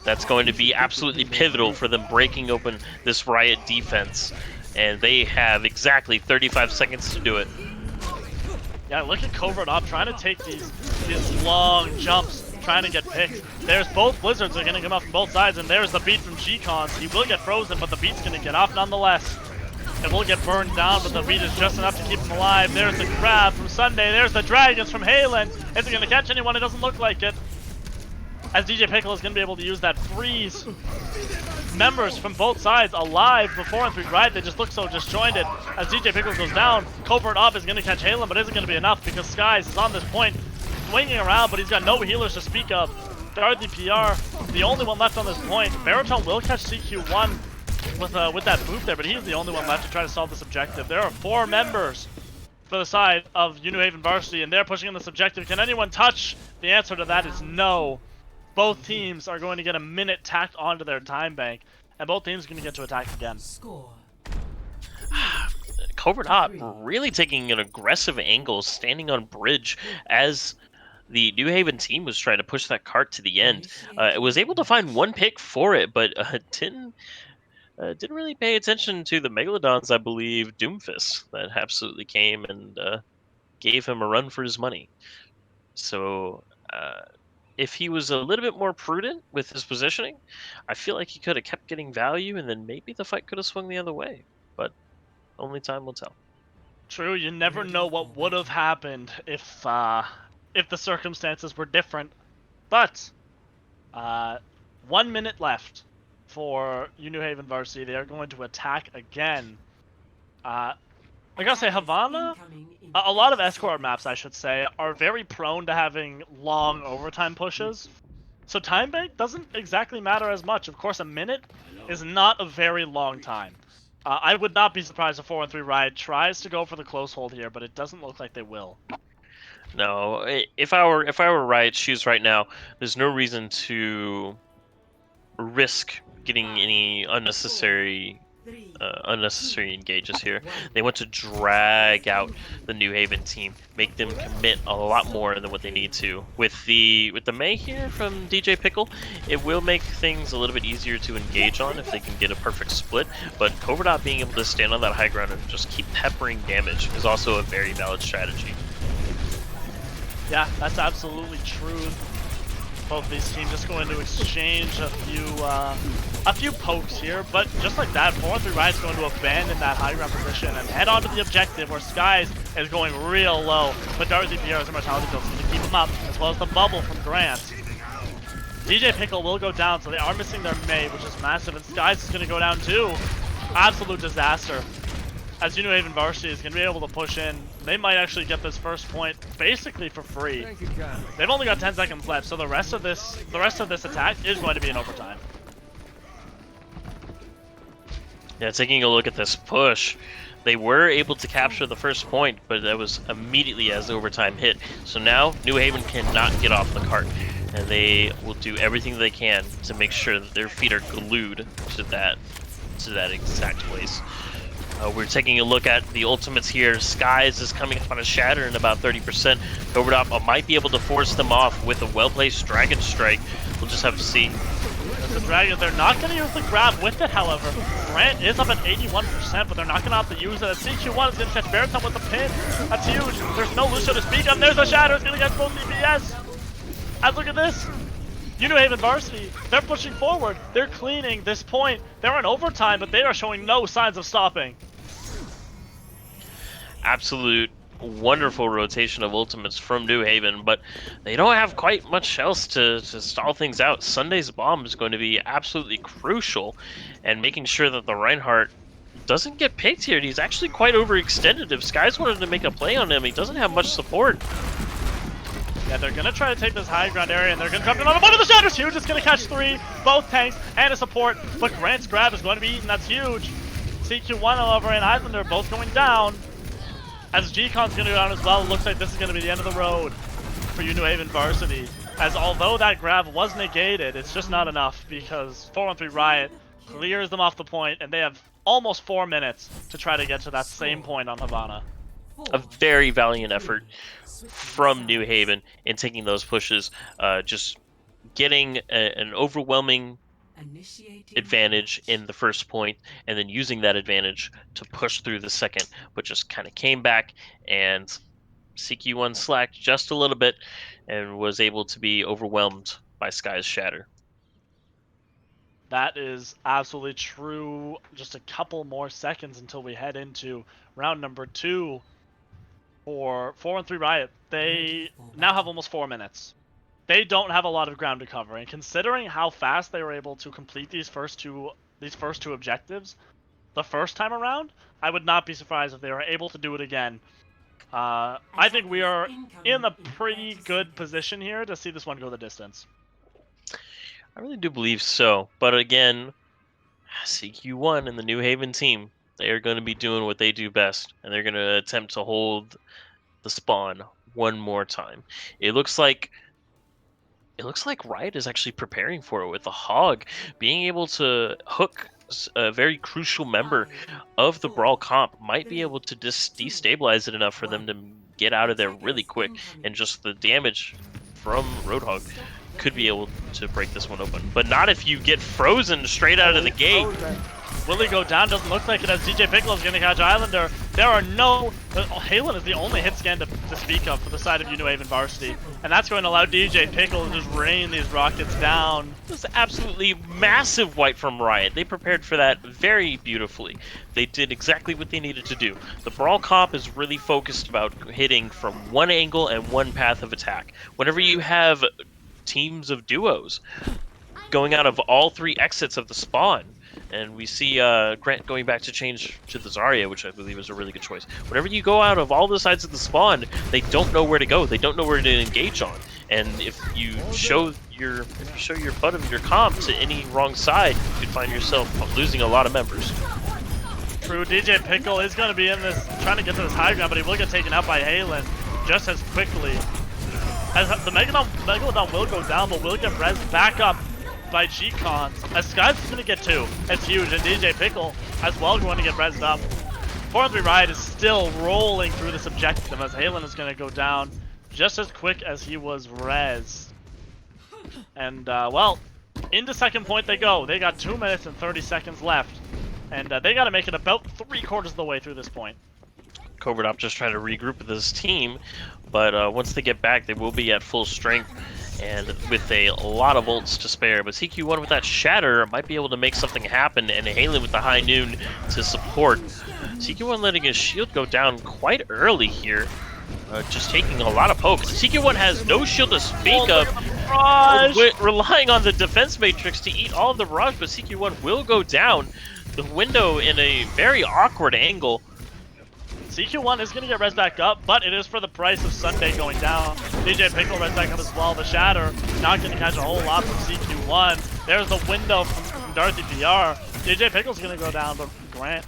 That's going to be absolutely pivotal for them breaking open this Riot defense, and they have exactly 35 seconds to do it. Yeah, look at Covert Op trying to take these long jumps, trying to get picked. There's both Blizzards are going to come up from both sides, and there's the beat from G-Cons. He will get frozen, but the beat's going to get off nonetheless. It will get burned down, but the beat is just enough to keep him alive. There's the Crab from Sunday. There's the Dragons from Halen. Is it going to catch anyone? It doesn't look like it. As DJ Pickle is going to be able to use that freeze. Members from both sides alive before and 3 Riot. They just look so disjointed. As DJ Pickles goes down, Covert Op is going to catch Halen, but isn't going to be enough because Skies is on this point, swinging around, but he's got no healers to speak of. Darthy PR, the only one left on this point. Baritone will catch CQ1 with that boop there, but he's the only one left to try to solve this objective. There are 4 members for the side of UNew Varsity, and they're pushing in this objective. Can anyone touch? The answer to that is no. Both teams are going to get a minute tacked onto their time bank, and both teams are going to get to attack again. Score. Covert Op really taking an aggressive angle, standing on bridge as the New Haven team was trying to push that cart to the end. It was able to find 1 pick for it, but didn't really pay attention to the Megalodons, I believe, Doomfist, that absolutely came and gave him a run for his money. So if he was a little bit more prudent with his positioning, I feel like he could have kept getting value, and then maybe the fight could have swung the other way. But only time will tell. True, you never know what would have happened if the circumstances were different. But 1 minute left for UNew Varsity. They are going to attack again. I gotta say, Havana, a lot of escort maps, I should say, are very prone to having long overtime pushes. So time bank doesn't exactly matter as much. Of course, a minute is not a very long time. I would not be surprised if 4-3 Riot tries to go for the close hold here, but it doesn't look like they will. No, if I were Riot's shoes right now, there's no reason to risk getting any unnecessary engages here. They want to drag out the New Haven team, make them commit a lot more than what they need to. With the May here from DJ Pickle, it will make things a little bit easier to engage on if they can get a perfect split, but Covert Op being able to stand on that high ground and just keep peppering damage is also a very valid strategy. Yeah, that's absolutely true. Both these teams just going to exchange a few pokes here, but just like that, 4-3 Riot's going to abandon that high ground position and head on to the objective where Skies is going real low, but Darthy PR's immortality build is going to keep him up, as well as the bubble from Grant. DJ Pickle will go down, so they are missing their May, which is massive, and Skies is going to go down too. Absolute disaster. as UNew Varsity is going to be able to push in. They might actually get this first point basically for free. They've only got 10 seconds left, so the rest of this attack is going to be in overtime. Yeah, taking a look at this push, they were able to capture the first point, but that was immediately as overtime hit. So now New Haven cannot get off the cart, and they will do everything they can to make sure that their feet are glued to that exact place. We're taking a look at the ultimates here. Skies is coming up on a shatter in about 30%. Coverdop might be able to force them off with a well-placed Dragon Strike. We'll just have to see. The Dragons, they're not going to use the grab with it, however. Grant is up at 81%, but they're not going to have to use it. As CQ1 is going to catch Baritone with the pin. That's huge. There's no Lucio to speak of. There's a shatter. It's going to get both DPS. And look at this. UNew Varsity, they're pushing forward. They're cleaning this point. They're in overtime, but they are showing no signs of stopping. Absolute wonderful rotation of ultimates from New Haven, but they don't have quite much else to stall things out. Sunday's bomb is going to be absolutely crucial, and making sure that the Reinhardt doesn't get picked here. He's actually quite overextended. If Skies wanted to make a play on him, he doesn't have much support. Yeah, they're going to try to take this high ground area, and they're going to come in on one of the shatters. Huge is going to catch 3, both tanks, and a support, but Grant's grab is going to be eaten. That's huge. CQ1, however, and Islander both going down. As G-Con's going to go down as well, it looks like this is going to be the end of the road for UNew Varsity. As although that grab was negated, it's just not enough because 4-1-3 Riot clears them off the point, and they have almost 4 minutes to try to get to that same point on Havana. A very valiant effort from New Haven in taking those pushes, just getting an overwhelming advantage in the first point, and then using that advantage to push through the second, but just kind of came back, and CQ1 slacked just a little bit and was able to be overwhelmed by Sky's shatter. That is absolutely true. Just a couple more seconds until we head into round number 2 for 4-1-3 Riot. They now have almost 4 minutes. They don't have a lot of ground to cover, and considering how fast they were able to complete these first two objectives the first time around, I would not be surprised if they were able to do it again. I think we are in a pretty good position here to see this one go the distance. I really do believe so, but again, CQ1 and the New Haven team, they are going to be doing what they do best, and they're going to attempt to hold the spawn one more time. It looks like Riot is actually preparing for it, with the Hog being able to hook a very crucial member of the Brawl comp. Might be able to destabilize it enough for them to get out of there really quick, and just the damage from Roadhog could be able to break this one open. But not if you get frozen straight out of the gate. Will he go down? Doesn't look like it, as DJ Piccolo is going to catch Islander. There are no... Halen is the only hit scan to speak of for the side of UNew Varsity. And that's going to allow DJ Piccolo to just rain these rockets down. This is absolutely massive wipe from Riot. They prepared for that very beautifully. They did exactly what they needed to do. The Brawl comp is really focused about hitting from one angle and one path of attack. Whenever you have teams of duos going out of all 3 exits of the spawn, and we see Grant going back to change to the Zarya, which I believe is a really good choice. Whenever you go out of all the sides of the spawn, they don't know where to go. They don't know where to engage on. And if you show your butt of your comp to any wrong side, you could find yourself losing a lot of members. True, DJ Pickle is going to be in this, trying to get to this high ground, but he will get taken out by Halen just as quickly. As the Megalodon will go down, but will get res back up by G-Con. As Skies is going to get 2. It's huge, and DJ Pickle as well going to get rezzed up. 4-3 Riot is still rolling through this objective, as Halen is going to go down just as quick as he was rezzed. And, well, into second point they go. They got 2 minutes and 30 seconds left. And they got to make it about 3/4 of the way through this point. Coverdop just trying to regroup with his team, but once they get back, they will be at full strength and with a lot of ults to spare. But CQ1 with that shatter might be able to make something happen, and Halen with the high noon to support. CQ1 letting his shield go down quite early here, just taking a lot of pokes. CQ1 has no shield to speak of, relying on the defense matrix to eat all of the barrage, but CQ1 will go down the window in a very awkward angle. CQ1 is going to get res back up, but it is for the price of Sunday going down. DJ Pickle res back up as well. The Shatter not going to catch a whole lot from CQ1. There's the window from Darthy PR. DJ Pickle's going to go down, but Grant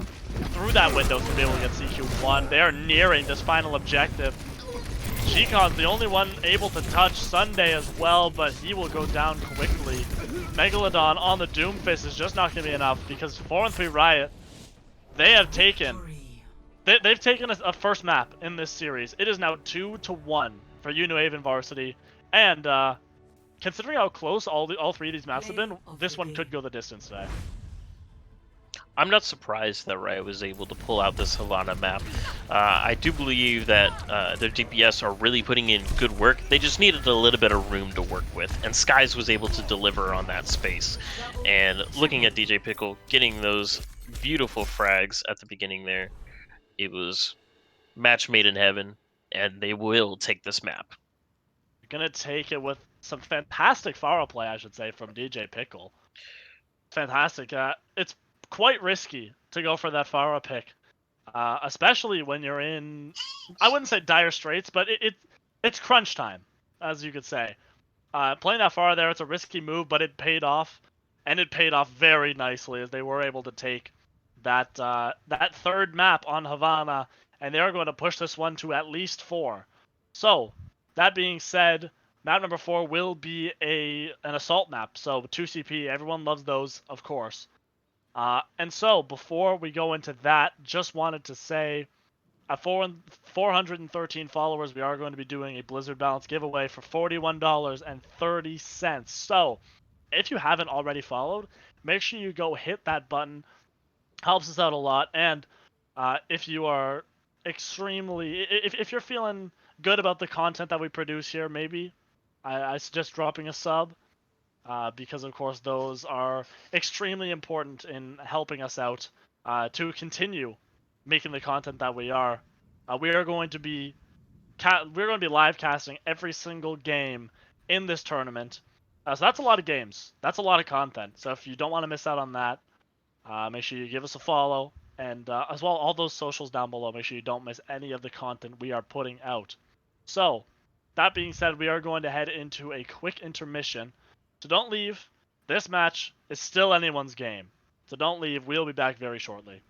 through that window to be able to get CQ1. They are nearing this final objective. Shikon's the only one able to touch Sunday as well, but he will go down quickly. Megalodon on the Doomfist is just not going to be enough because 4-3 Riot, they have taken... They've taken a first map in this series. It is now 2-1 for UNew and Varsity. And considering how close all three of these maps have been, this one could go the distance today. I'm not surprised that Riot was able to pull out this Havana map. I do believe that their DPS are really putting in good work. They just needed a little bit of room to work with, and Skies was able to deliver on that space. And looking at DJ Pickle getting those beautiful frags at the beginning there, it was match made in heaven, and they will take this map. You're going to take it with some fantastic Pharah play, I should say, from DJ Pickle. Fantastic. It's quite risky to go for that Pharah pick, especially when you're in, I wouldn't say dire straits, but it's crunch time, as you could say. Playing that Pharah there, it's a risky move, but it paid off, and it paid off very nicely as they were able to take that third map on Havana, and they're going to push this one to at least 4. So, that being said, map number 4 will be an assault map, so 2CP, everyone loves those, of course. And so, before we go into that, just wanted to say, at 413 followers, we are going to be doing a Blizzard Balance giveaway for $41.30. So, if you haven't already followed, make sure you go hit that button. Helps us out a lot. And if you are if you're feeling good about the content that we produce here, maybe I suggest dropping a sub. Because of course those are extremely important in helping us out to continue making the content that we are. We are going to be live casting every single game in this tournament. So that's a lot of games. That's a lot of content. So if you don't want to miss out on that, make sure you give us a follow, and as well all those socials down below. Make sure you don't miss any of the content we are putting out. So that being said, we are going to head into a quick intermission. So don't leave. This match is still anyone's game. So don't leave. We'll be back very shortly.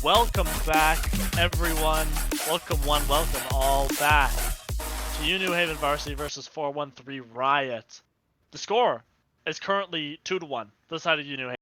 Welcome back, everyone. Welcome one, welcome all back to UNew Haven Varsity versus 413 Riot. The score is currently 2-1 to the side of UNew Haven.